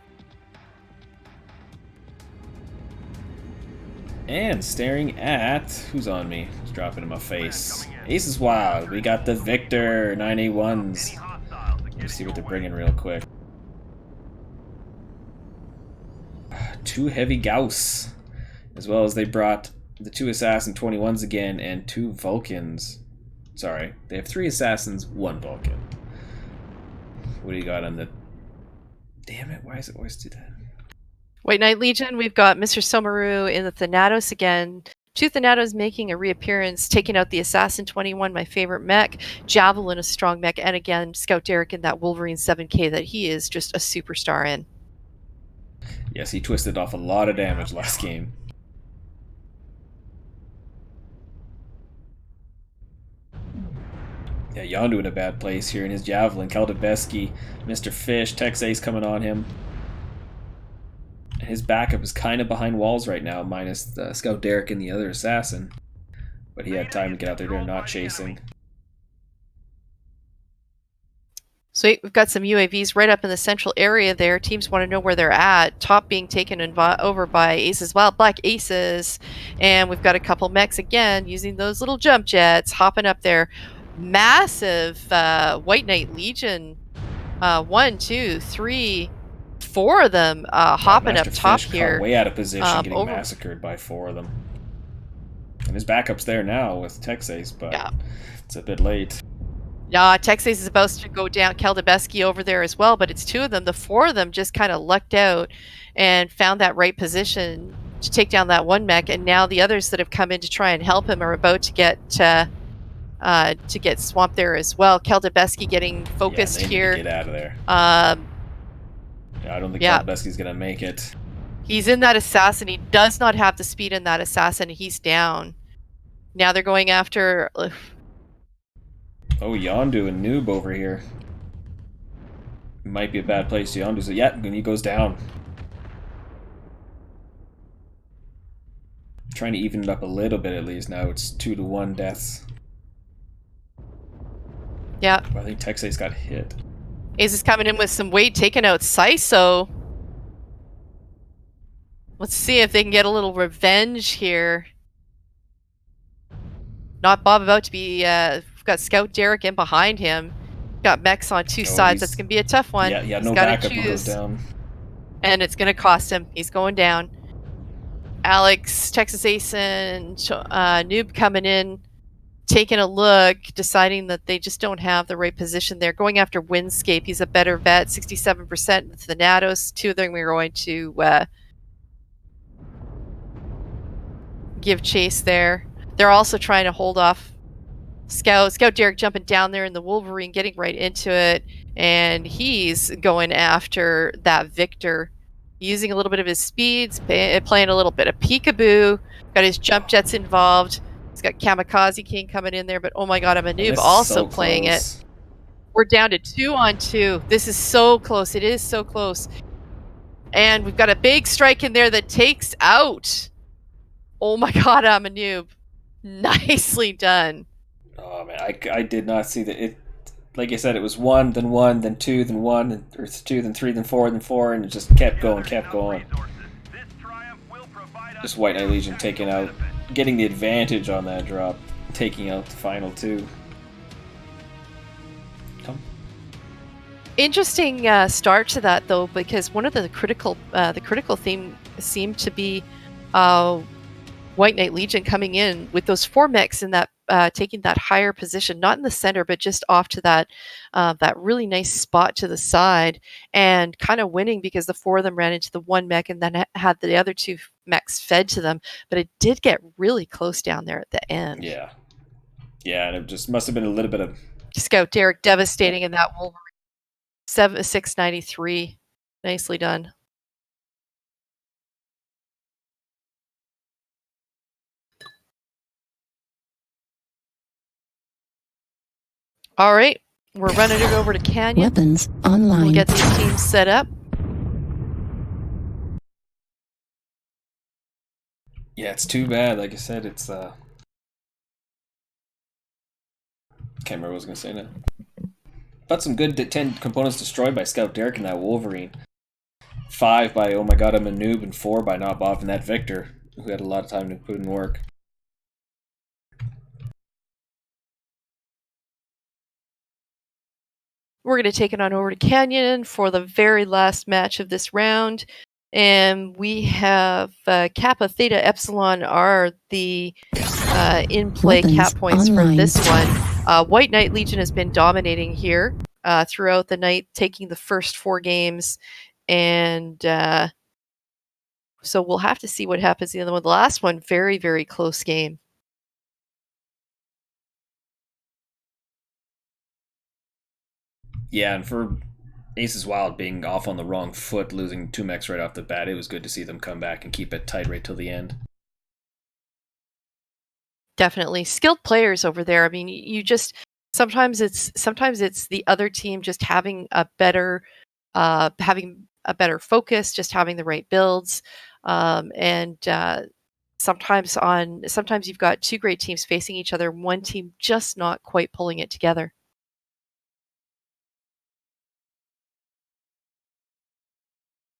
And staring at, who's on me? It's dropping in my face. Aces Wild, we got the Victor 9A1s. Let's see what they're bringing real quick. 2 heavy Gauss, as well as they brought the 2 Assassin 21s again and 2 Vulcans. Sorry, they have 3 Assassins, 1 Vulcan. What do you got on the... Damn it, why does it always do that? White Knight Legion, we've got Mr. Somaru in the Thanatos again. 2 Thanatos making a reappearance, taking out the Assassin 21, my favorite mech. Javelin, a strong mech. And again, Scout Derek in that Wolverine 7K that he is just a superstar in. Yes, he twisted off a lot of damage last game. Yeah, Yondu in a bad place here in his Javelin. Kaldabeski, Mr. Fish, Tex Ace coming on him. And his backup is kind of behind walls right now, minus Scout Derek and the other Assassin. But he had time to get out there, they're not chasing. Sweet, we've got some UAVs right up in the central area there. Teams want to know where they're at. Top being taken over by Aces Wild, Black Aces. And we've got a couple mechs again using those little jump jets, hopping up there. Massive White Knight Legion. 1, 2, 3, 4 of them hopping up Master top Fish here. caught way out of position, getting over- massacred by 4 of them. And his backup's there now with Texas, but Yeah. it's a bit late. Yeah, Texas is about to go down. Keldebeski over there as well, but it's 2 of them. The 4 of them just kind of lucked out and found that right position to take down that one mech, and now the others that have come in to try and help him are about to get swamped there as well. Keldebeski getting focused yeah, they here. Need to get out of there. Yeah, I don't think yeah. Kalbeski's gonna make it. He's in that assassin. He does not have the speed in that assassin. He's down. Now they're going after. Oh, Yondu and Noob over here. Might be a bad place. Yondu's and he goes down. Trying to even it up a little bit at least. Now it's 2-1 deaths. Yeah. I think Texas got hit. Ace is coming in with some weight, taking out Saiso. Let's see if they can get a little revenge here. Not Bob about to be. We've got Scout Derek in behind him. Got mechs on 2 sides. That's gonna be a tough one. Yeah, He's no gotta backup. He goes choose. down. And it's gonna cost him. He's going down. Alex, Texas Ace, and Noob coming in, taking a look, deciding that they just don't have the right position there. Going after Windscape. He's a better vet, 67% with the Thanatos. 2 of them we're going to give chase there. They're also trying to hold off Scout Derek jumping down there in the Wolverine, getting right into it, and he's going after that Victor, using a little bit of his speeds, playing a little bit of peekaboo. Got his jump jets involved. He's got Kamikaze King coming in there, but oh my god, Amanub also playing it. We're down to 2-on-2. This is so close. It is so close. And we've got a big strike in there that takes out. Oh my god, Amanub. Nicely done. Oh man, I did not see that. It, like I said, it was 1, then 1, then 2, then 1, or 2, then 3, then 4, then 4, and it just kept going. Just White Knight Legion taking out, getting the advantage on that drop, taking out the final 2. Interesting start to that though, because one of the critical theme seemed to be White Knight Legion coming in with those 4 mechs in that taking that higher position, not in the center, but just off to that really nice spot to the side, and kind of winning because the 4 of them ran into the 1 mech and then had the other 2 mechs fed to them. But it did get really close down there at the end. Yeah, and it just must have been a little bit of Scout Derek devastating in that Wolverine. 693, nicely done. All right, we're running it over to Canyon. Weapons online. We'll get these teams set up. Yeah, it's too bad. Like I said, it's can't remember what I was gonna say now. But some good 10 components destroyed by Scout Derek and that Wolverine. 5 by Oh My God, I'm a Noob, and 4 by Not Bob and that Victor, who had a lot of time to put in work. We're going to take it on over to Canyon for the very last match of this round. And we have Kappa, Theta, Epsilon are the in-play cap points from this one. White Knight Legion has been dominating here throughout the night, taking the first 4 games. And so we'll have to see what happens in the other one. The last one, very, very close game. Yeah, and for Aces Wild being off on the wrong foot, losing 2 mechs right off the bat, it was good to see them come back and keep it tight right till the end. Definitely skilled players over there. I mean, you just sometimes it's the other team just having a better focus, just having the right builds, and sometimes you've got 2 great teams facing each other, one team just not quite pulling it together.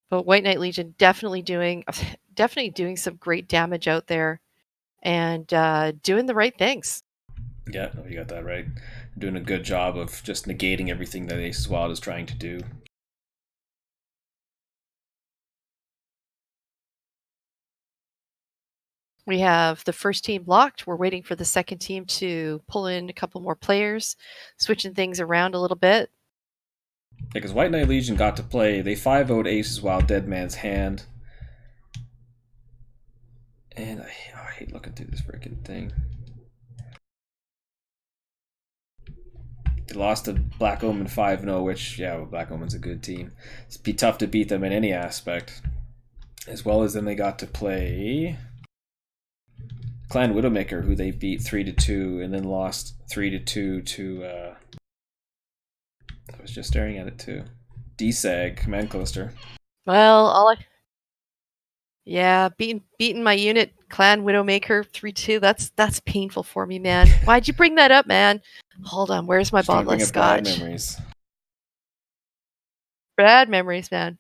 But White Knight Legion definitely doing some great damage out there, and doing the right things. Yeah, you got that right. Doing a good job of just negating everything that Aces Wild is trying to do. We have the first team locked. We're waiting for the second team to pull in a couple more players, switching things around a little bit. Yeah, because White Knight Legion got to play. They 5-0'd Aces Wild Dead Man's Hand. And I hate looking through this freaking thing. They lost to Black Omen 5-0, which, yeah, well, Black Omen's a good team. It'd be tough to beat them in any aspect. As well as then they got to play Clan Widowmaker, who they beat 3-2, and then lost 3-2 to, I was just staring at it too. DSAG, Command Cluster. Well, yeah, beating my unit, Clan Widowmaker 3-2. That's painful for me, man. Why'd you bring that up, man? Hold on, where's my Just trying to bottle bring of up bad scotch? memories. Bad memories, man.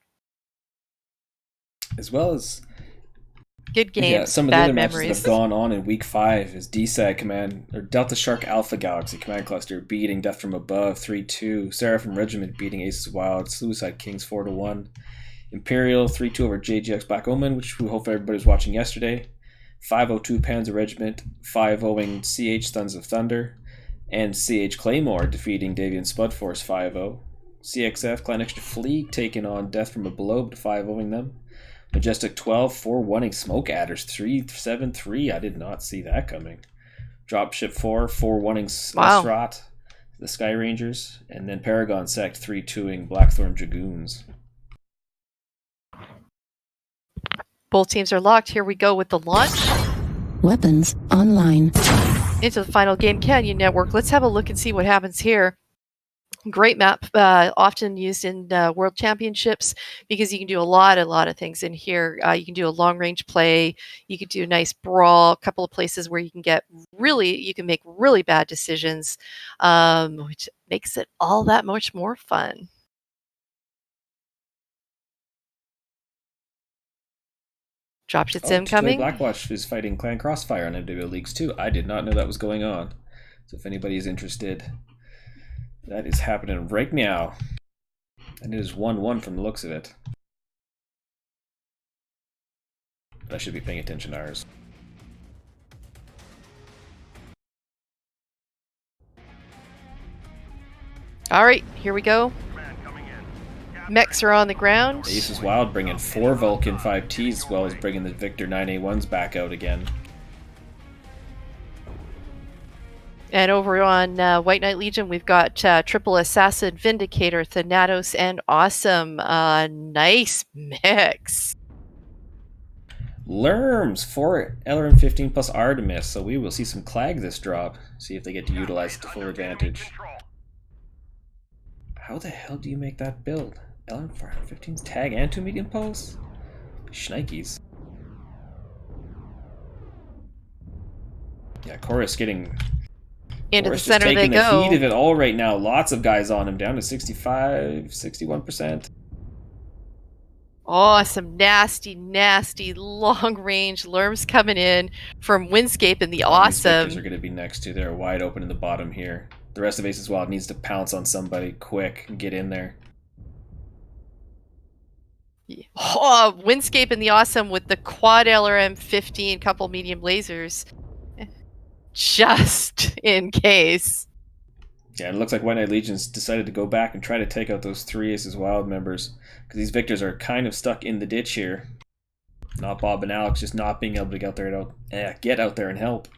As well as Good games, yeah, some of the bad other matches that memories. have gone on in Week 5 is DSAG Command, or Delta Shark Alpha Galaxy Command Cluster beating Death from Above 3-2, Seraphim Regiment beating Aces Wild, Suicide Kings 4-1, Imperial 3-2 over JGX Black Omen, which we hope everybody was watching yesterday, 502 Panzer Regiment 5-0ing CH Sons of Thunder, and CH Claymore defeating Davian Spud Force 5-0. CXF Clan Extra Fleet taking on Death from Below, but 5-0ing them. Majestic 12, 4-1ing Smoke Adders 3-7-3. I did not see that coming. Dropship 4, 4-1ing Wow. Strahd, the Sky Rangers, and then Paragon Sect 3-2ing Blackthorn Dragoons. Both teams are locked. Here we go with the launch. Weapons online. Into the final game, Canyon Network. Let's have a look and see what happens here. Great map, often used in World Championships because you can do a lot of things in here. You can do a long range play. You can do a nice brawl. A couple of places where you can make really bad decisions, which makes it all that much more fun. Dropship's incoming. Blackwatch is fighting Clan Crossfire on MW Leagues too. I did not know that was going on. So if anybody is interested, that is happening right now. And it is 1-1 from the looks of it. I should be paying attention to ours. All right, here we go. Man coming in. Mechs are on the ground. Aces Wild bringing 4 Vulcan 5Ts as well as bringing the Victor 9A1s back out again. And over on White Knight Legion, we've got Triple Assassin, Vindicator, Thanatos, and Awesome. Nice mix. Lerms, 4 LRM 15 plus Artemis, so we will see some Clag this drop. See if they get to utilize it to full advantage. How the hell do you make that build? LRM 15's tag and 2 medium pulse? Shnikes. Yeah, Chorus getting... Into the Chorus center just they taking the go. heat of it all right now. Lots of guys on him, down to 65, 61%. Awesome, nasty long range Lerms coming in from Windscape and the These Awesome. Victors are going to be next to. They're wide open in the bottom here. The rest of Aces Wild needs to pounce on somebody quick and get in there. Oh, Windscape and the Awesome with the quad LRM 15, couple medium lasers. Just in case. Yeah, it looks like White Knight Legion's decided to go back and try to take out those 3 Aces Wild members. Because these Victors are kind of stuck in the ditch here. Not Bob and Alex just not being able to get out there and help.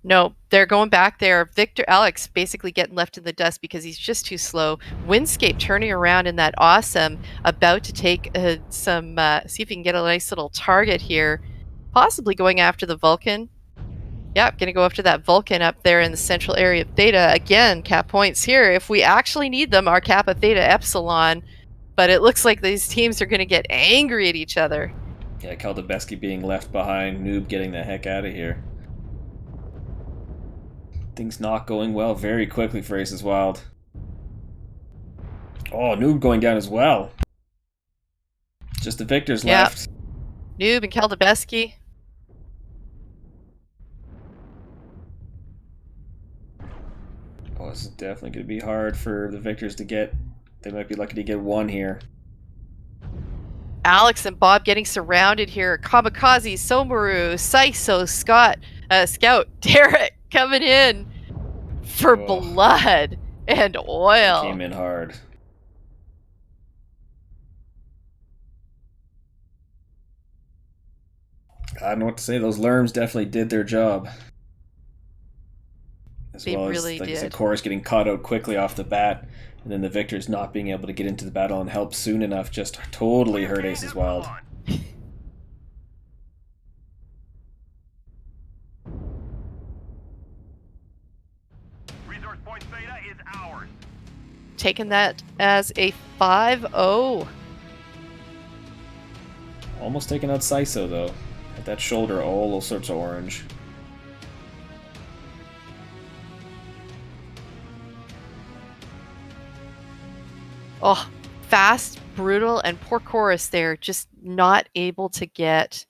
No, they're going back there. Victor Alex basically getting left in the dust because he's just too slow. Windscape turning around in that Awesome, about to take see if he can get a nice little target here. Possibly going after the Vulcan. Yep, going to go after that Vulcan up there in the central area of Theta. Again, cap points here. If we actually need them, our Kappa Theta Epsilon. But it looks like these teams are going to get angry at each other. Yeah, Kaldabeski being left behind. Noob getting the heck out of here. Things not going well very quickly for Aces Wild. Oh, Noob going down as well. Just the Victors left. Noob and Kaldabeski. Oh, this is definitely going to be hard for the Victors to get. They might be lucky to get 1 here. Alex and Bob getting surrounded here. Kamikaze, Somaru, Saiso, Scout, Derek coming in for blood and They oil. came in hard. I don't know what to say. Those Lerms definitely did their job. As They well really as, like I did. said, Chorus getting caught out quickly off the bat, and then the Victors not being able to get into the battle and help soon enough just totally hurt Aces Wild. Resource point Theta is ours. Taking that as a 5-0. Almost taking out Saiso, though. At that shoulder, all sorts of orange. Oh, fast, brutal, and poor Chorus there, just not able to get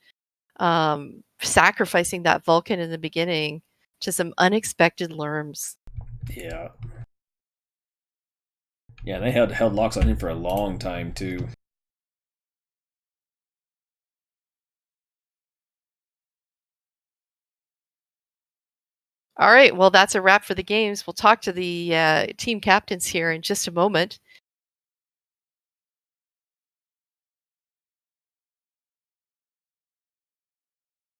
sacrificing that Vulcan in the beginning to some unexpected Lerms. Yeah. Yeah, they held locks on him for a long time, too. All right, well, that's a wrap for the games. We'll talk to the team captains here in just a moment.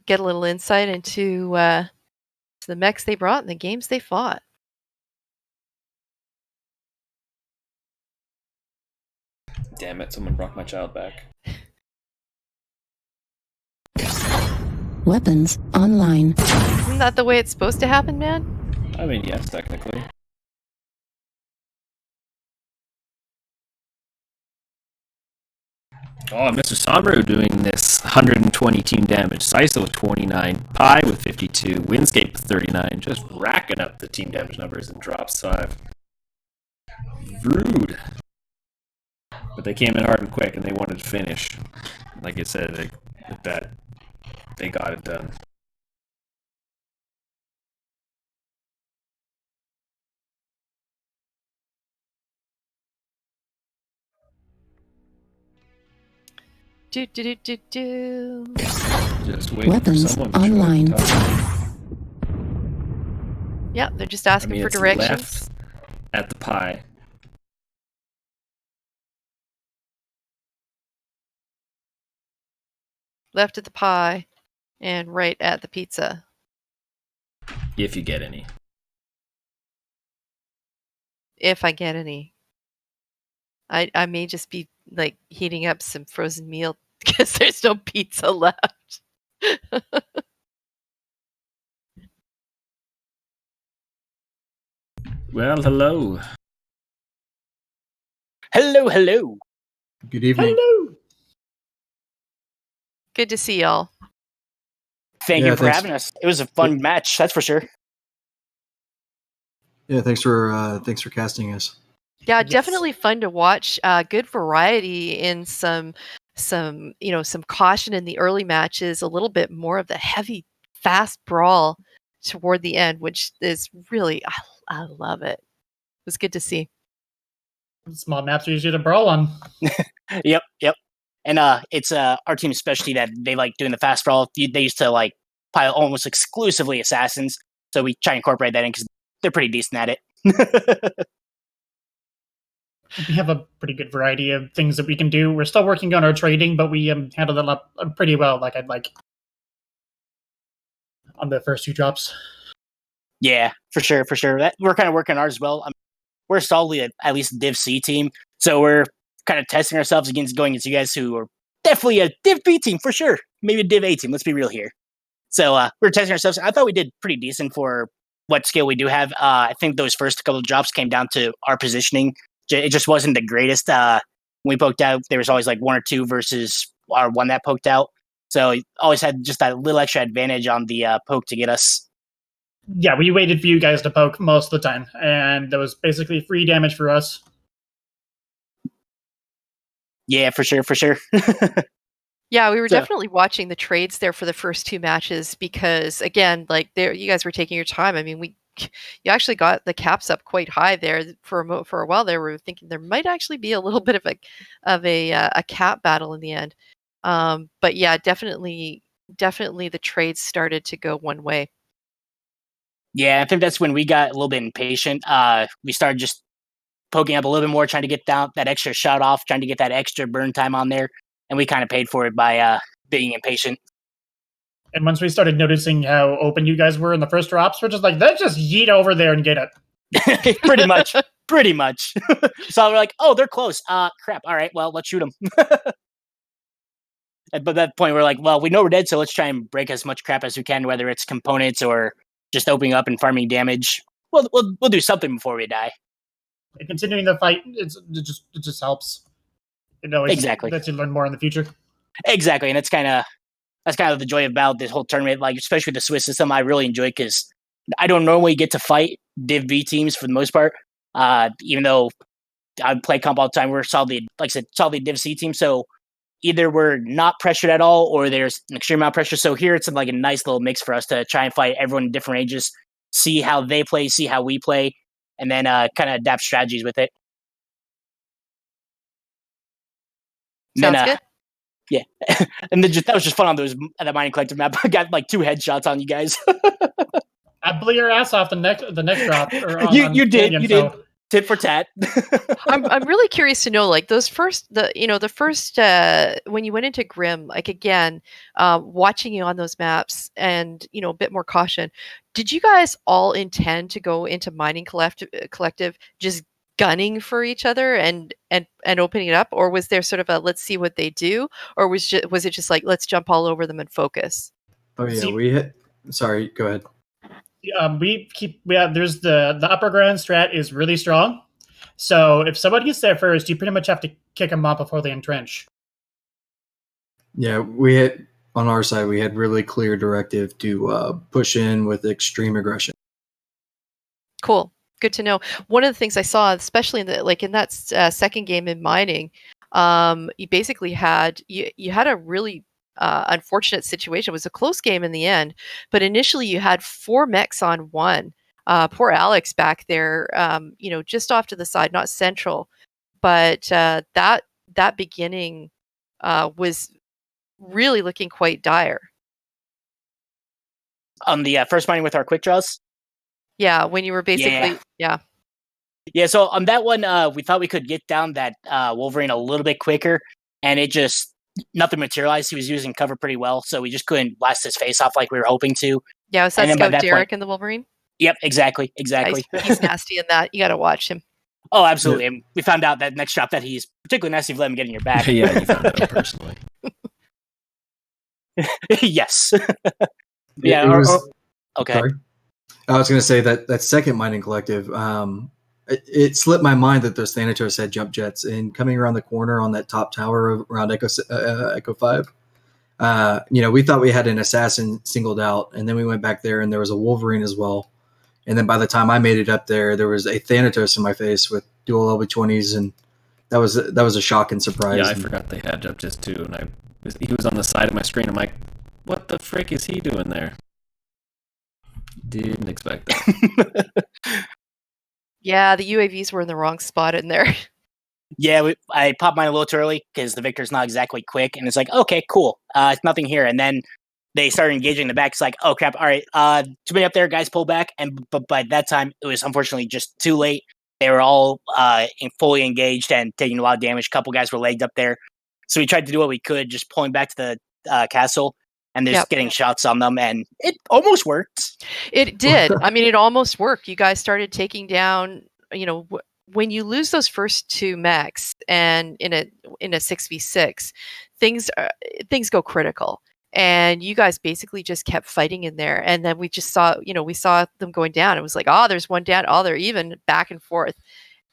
Get a little insight into the mechs they brought and the games they fought. Damn it, someone brought my child back. Weapons online. Isn't that the way it's supposed to happen, man? I mean, yes, technically. Oh, Mr. Sombro doing this 120 team damage. Saiso with 29. Pi with 52. Windscape with 39. Just racking up the team damage numbers in drops 5. Rude. But they came in hard and quick, and they wanted to finish. Like I said, with that, they got it done. Do. Just waiting Weapons for someone to online. show up. Yeah, they're just asking for it's directions. left at the pie. Left at the pie and right at the pizza. If you get any. If I get any. I may just be like heating up some frozen meal because there's no pizza left. Well, hello. Hello. Good evening. Good to see y'all. Thank Yeah, you for thanks. having us. It was a fun match, that's for sure. Yeah, thanks for casting us. Yeah, Yes. definitely fun to watch. Good variety in some caution in the early matches, a little bit more of the heavy, fast brawl toward the end, which is really I love it. It was good to see. Small maps are easier to brawl on. Yep. And it's our team's specialty that they like doing the fast brawl. They used to like pile almost exclusively assassins, so we try and incorporate that in because they're pretty decent at it. We have a pretty good variety of things that we can do. We're still working on our trading, but we handle them up pretty well, like I'd like on the first 2 drops. Yeah, for sure. We're kind of working on ours as well. We're solidly at least a Div C team, so we're kind of testing ourselves against going against you guys who are definitely a Div B team for sure. Maybe a Div A team. Let's be real here. So we're testing ourselves. I thought we did pretty decent for what skill we do have. I think those first couple of drops came down to our positioning. It just wasn't the greatest. When we poked out, there was always like 1 or 2 versus our 1 that poked out. So always had just that little extra advantage on the poke to get us. Yeah, we waited for you guys to poke most of the time, and that was basically free damage for us. Yeah, for sure. Yeah, we were So- definitely watching the trades there for the first 2 matches because, again, like you guys were taking your time. I mean, we you actually got the caps up quite high there for a while. There, we were thinking there might actually be a little bit of a cap battle in the end. But yeah, definitely the trades started to go one way. Yeah, I think that's when we got a little bit impatient. We started just poking up a little bit more, trying to get down that extra shot off, trying to get that extra burn time on there, and we kind of paid for it by being impatient. And once we started noticing how open you guys were in the first drops, we're just like, let's just yeet over there and get it. Pretty much. So we're like, oh, they're close. Crap. All right, well, let's shoot them. But at that point, we're like, well, we know we're dead, so let's try and break as much crap as we can, whether it's components or just opening up and farming damage. We'll do something before we die. And continuing the fight, it just helps. Exactly. Lets you learn more in the future. Exactly, and that's kind of the joy about this whole tournament. Like, especially the Swiss system, I really enjoy because I don't normally get to fight Div B teams for the most part. Even though I play comp all the time, we're solidly, like I said, solidly Div C team. So either we're not pressured at all, or there's an extreme amount of pressure. So here it's like a nice little mix for us to try and fight everyone in different ranges, see how they play, see how we play, and then kind of adapt strategies with it. Sounds good. Yeah, and then that was just fun on that Mining Collective map. I got like 2 headshots on you guys. I blew your ass off the next drop. You did. Tit for tat. I'm really curious to know, like, those first when you went into Grim, like, again, watching you on those maps and, a bit more caution. Did you guys all intend to go into Mining Collective just gunning for each other and opening it up, or was there sort of a let's see what they do, or was it just like let's jump all over them and focus? Oh yeah, Sorry, go ahead. There's the upper ground strat is really strong. So if someone gets there first, you pretty much have to kick them off before they entrench. Yeah, on our side, we had really clear directive to push in with extreme aggression. Cool. Good to know. One of the things I saw, especially in that second game in mining, you basically had you had a really unfortunate situation. It was a close game in the end, but initially you had 4 mechs on 1. Poor Alex back there, just off to the side, not central, but that beginning was really looking quite dire. On the first mining with our quick draws. Yeah, when you were basically Yeah, so on that one, we thought we could get down that Wolverine a little bit quicker, and it just nothing materialized. He was using cover pretty well, so we just couldn't blast his face off like we were hoping to. Yeah, was that Scout Derek in the Wolverine? Yep, exactly. He's nasty in that. You got to watch him. Oh, absolutely. And we found out that next drop that he's particularly nasty if you let him get in your back. Yeah, you found out personally. Yes. Okay. Sorry? I was going to say that second mining collective, it slipped my mind that those Thanatos had jump jets, and coming around the corner on that top tower around Echo 5, we thought we had an assassin singled out, and then we went back there and there was a Wolverine as well. And then by the time I made it up there was a Thanatos in my face with dual LB20s, and that was a shock and surprise. Yeah, I forgot they had jump jets too, and he was on the side of my screen. I'm like, what the frick is he doing there? Didn't expect that. Yeah, the UAVs were in the wrong spot in there. Yeah, I popped mine a little too early because the Victor's not exactly quick, and it's like, okay, cool, it's nothing here. And then they started engaging in the back. It's like, oh crap, all right, too many up there, guys, pull back. But by that time, it was unfortunately just too late. They were all fully engaged and taking a lot of damage. A couple guys were legged up there, so we tried to do what we could, just pulling back to the castle. And just getting shots on them, and it almost worked. It did. I mean, it almost worked. You guys started taking down, when you lose those first 2 mechs and in a 6v6, things go critical. And you guys basically just kept fighting in there. And then we just saw, we saw them going down. It was like, oh, there's one down. Oh, they're even, back and forth.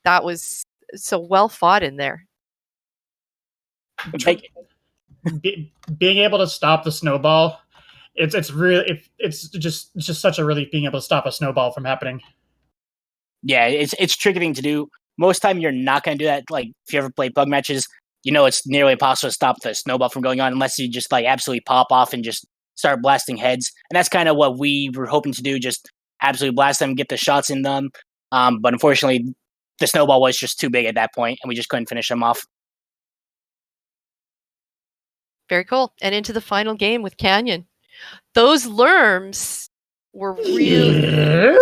That was so well fought in there. Being able to stop the snowball, it's just such a relief being able to stop a snowball from happening. Yeah, it's tricky thing to do. Most time you're not going to do that. Like if you ever play bug matches, it's nearly impossible to stop the snowball from going on unless you just like absolutely pop off and just start blasting heads. And that's kind of what we were hoping to do. Just absolutely blast them, get the shots in them. But unfortunately, the snowball was just too big at that point, and we just couldn't finish them off. Very cool. And into the final game with Canyon. Those Lerms were really.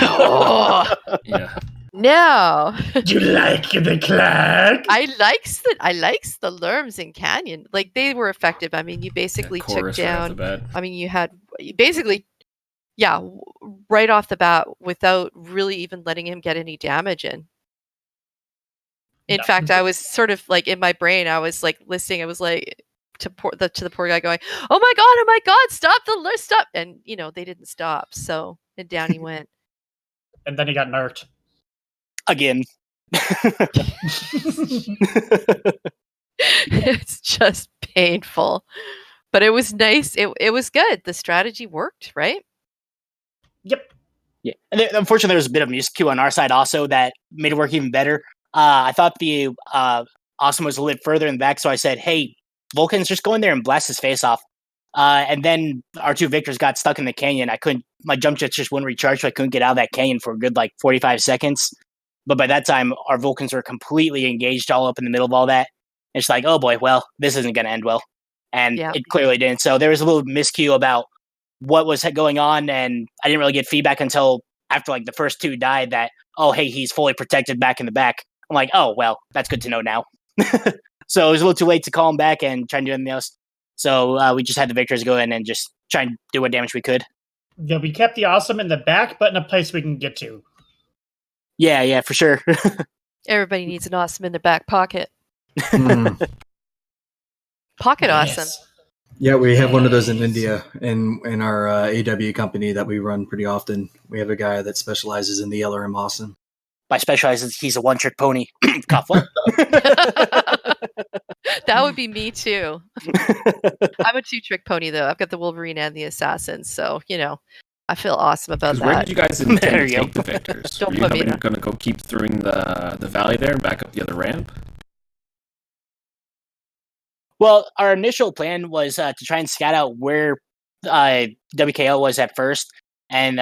Oh, Yeah. Do no. you like the clag? I likes the Lerms in Canyon. Like, they were effective. I mean, you basically took Chorus right off the down. bat. I mean, you basically, yeah, right off the bat without really even letting him get any damage in. In No. fact, I was sort of like in my brain, I was like listening. I was like to the poor guy going, oh my God, stop stop. And, they didn't stop. So, and down he went. And then he got nerfed. Again. It's just painful. But it was nice. It was good. The strategy worked, right? Yep. Yeah. And unfortunately, there was a bit of miscue on our side also that made it work even better. I thought the Awesome was a little bit further in the back, so I said, hey, Vulcan's just go in there and blast his face off. And then our two Victors got stuck in the canyon. My jump jets just wouldn't recharge, so I couldn't get out of that canyon for a good 45 seconds. But by that time, our Vulcans were completely engaged all up in the middle of all that. And it's like, oh boy, well, this isn't going to end well. And it clearly didn't. So there was a little miscue about what was going on, and I didn't really get feedback until after the first two died that, oh, hey, he's fully protected back in the back. I'm like, oh, well, that's good to know now. So it was a little too late to call him back and try and do anything else. So we just had the Victors go in and just try and do what damage we could. Yeah, we kept the Awesome in the back, but in a place we can get to. Yeah, for sure. Everybody needs an Awesome in their back pocket. Mm. Pocket Yes. Awesome. Yeah, we have one of those in India in our AW company that we run pretty often. We have a guy that specializes in the LRM Awesome. By specializes, he's a one-trick pony. Cough, what? That would be me too. I'm a two-trick pony though. I've got the Wolverine and the Assassin, so I feel awesome about Where that. did you guys intend There to you take the Victors? Don't Were you put me in going to go keep through the valley there and back up the other ramp? Well, our initial plan was to try and scout out where WKO was at first, and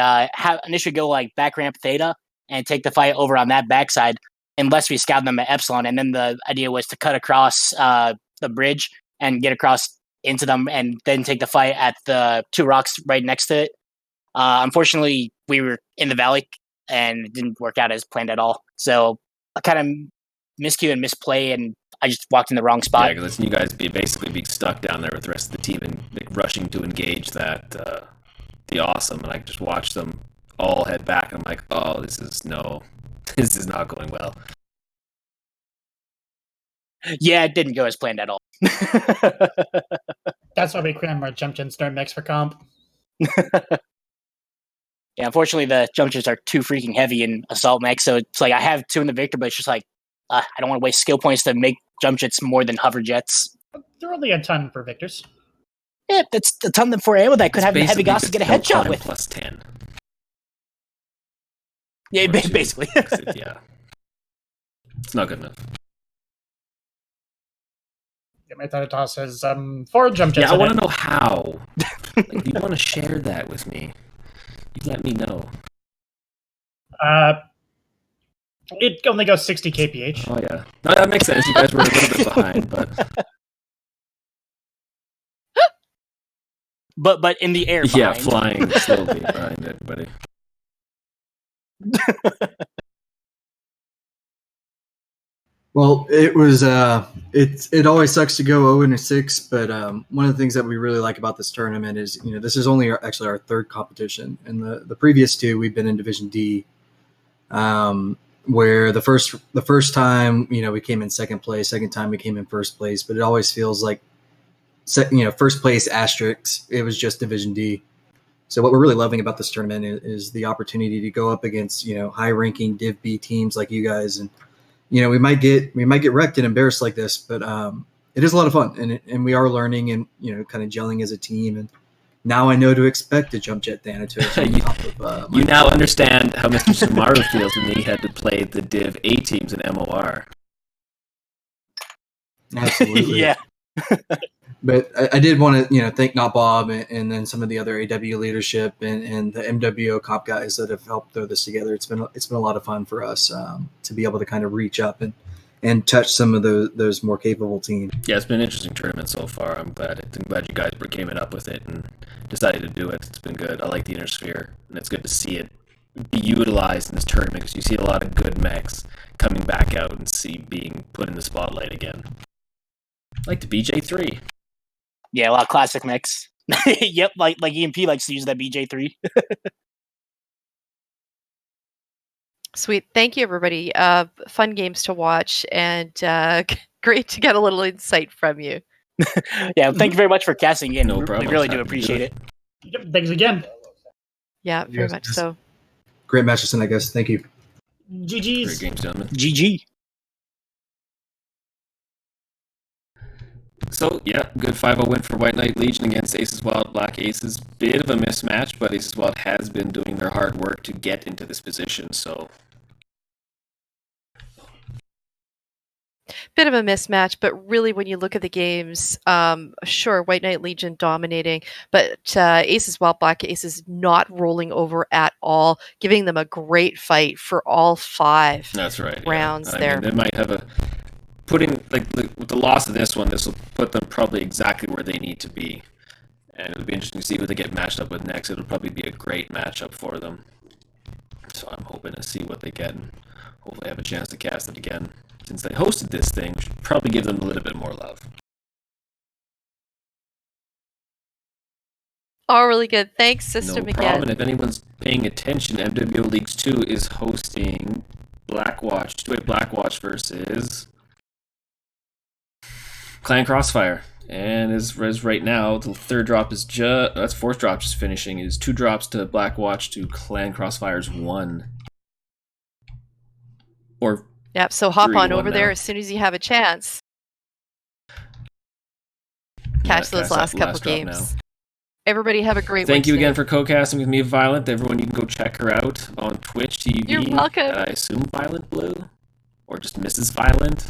initially go back ramp Theta and take the fight over on that backside, unless we scout them at Epsilon. And then the idea was to cut across the bridge and get across into them, and then take the fight at the two rocks right next to it. Unfortunately, we were in the valley, and it didn't work out as planned at all. So I kind of miscue and misplay, and I just walked in the wrong spot. Yeah, because you guys basically be stuck down there with the rest of the team and rushing to engage the Awesome, and I just watched them all head back. And I'm like, oh, this is not going well. Yeah, it didn't go as planned at all. That's why we cram our jump jet start mix for comp. Yeah, unfortunately, the jump jets are too freaking heavy in Assault Mech, so it's I have two in the Victor, but it's just I don't want to waste skill points to make jump jets more than hover jets. They're only a ton for Victors. Yeah, that's a ton of for ammo that could It's have the heavy basically goss to get a just headshot L10 with. plus 10. Yeah, Which is- basically. Yeah. It's not good enough. Yeah, my Thanatos says 4 jump jets. Yeah, I in want it. to know how. If you want to share that with me, you let me know. It only goes 60 kph. Oh, yeah. No, that makes sense. You guys were a little bit behind, but... But in the air behind. Yeah, flying slowly behind everybody. Well, it was it always sucks to go 0-6, but one of the things that we really like about this tournament is this is only actually our third competition, and the previous two we've been in Division D, where the first time we came in second place, second time we came in first place, but it always feels like first place asterisk, it was just Division D. So what we're really loving about this tournament is the opportunity to go up against high ranking Div B teams like you guys, and we might get wrecked and embarrassed like this, but it is a lot of fun, and we are learning and kind of gelling as a team. And now I know to expect a jump jet Thanatos. You now understand how Mr. Samaru feels when he had to play the Div A teams in MOR. Absolutely. Yeah. But I did want to, thank Not Bob and then some of the other AW leadership and the MWO comp guys that have helped throw this together. It's been a lot of fun for us to be able to kind of reach up and touch some of those more capable teams. Yeah, it's been an interesting tournament so far. I'm glad you guys came up with it and decided to do it. It's been good. I like the Inner Sphere, and it's good to see it be utilized in this tournament because you see a lot of good mechs coming back out and being put in the spotlight again. Like the BJ3. Yeah, a lot of classic mechs. Yep, like EMP likes to use that BJ3. Sweet. Thank you, everybody. Fun games to watch, and great to get a little insight from you. Yeah, thank you very much for casting in. No problem. We really do Happy to do appreciate it. Yep, thanks again. Yeah, very Yes, much yes. so. Great matches tonight, guys. Thank you. Great GG's. games, gentlemen. GG. So, yeah, good 5-0 win for White Knight Legion against Aces Wild Black Aces. Bit of a mismatch, but Aces Wild has been doing their hard work to get into this position, so... Bit of a mismatch, but really when you look at the games, sure, White Knight Legion dominating, but Aces Wild Black Aces not rolling over at all, giving them a great fight for all 5 That's right. rounds I there. mean, they might have with the loss of this one, this will put them probably exactly where they need to be. And it'll be interesting to see who they get matched up with next. It'll probably be a great matchup for them. So I'm hoping to see what they get and hopefully have a chance to cast it again. Since they hosted this thing, we should probably give them a little bit more love. All really good. Thanks, System No problem. again. And if anyone's paying attention, MWO Leagues 2 is hosting Blackwatch, two-way Blackwatch versus Clan Crossfire. And as right now, the third drop is that's fourth drop just finishing. Is 2 drops to Blackwatch to Clan Crossfire's 1. Or Yep, so hop 3-1 on over there now. as soon as you have a chance. Catch those last couple games. Everybody have a great one. Thank you today. again for co-casting with me, Violent. Everyone, you can go check her out on Twitch TV. You're welcome. I assume Violent Blue? Or just Mrs. Violent?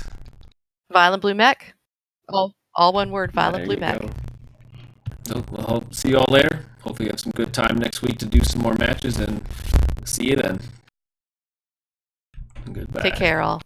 Violent Blue Mech. All one word, Violent There Blue you Mech. go. So, well, I'll see you all later. Hopefully you have some good time next week to do some more matches, and see you then. Goodbye. Take care, all.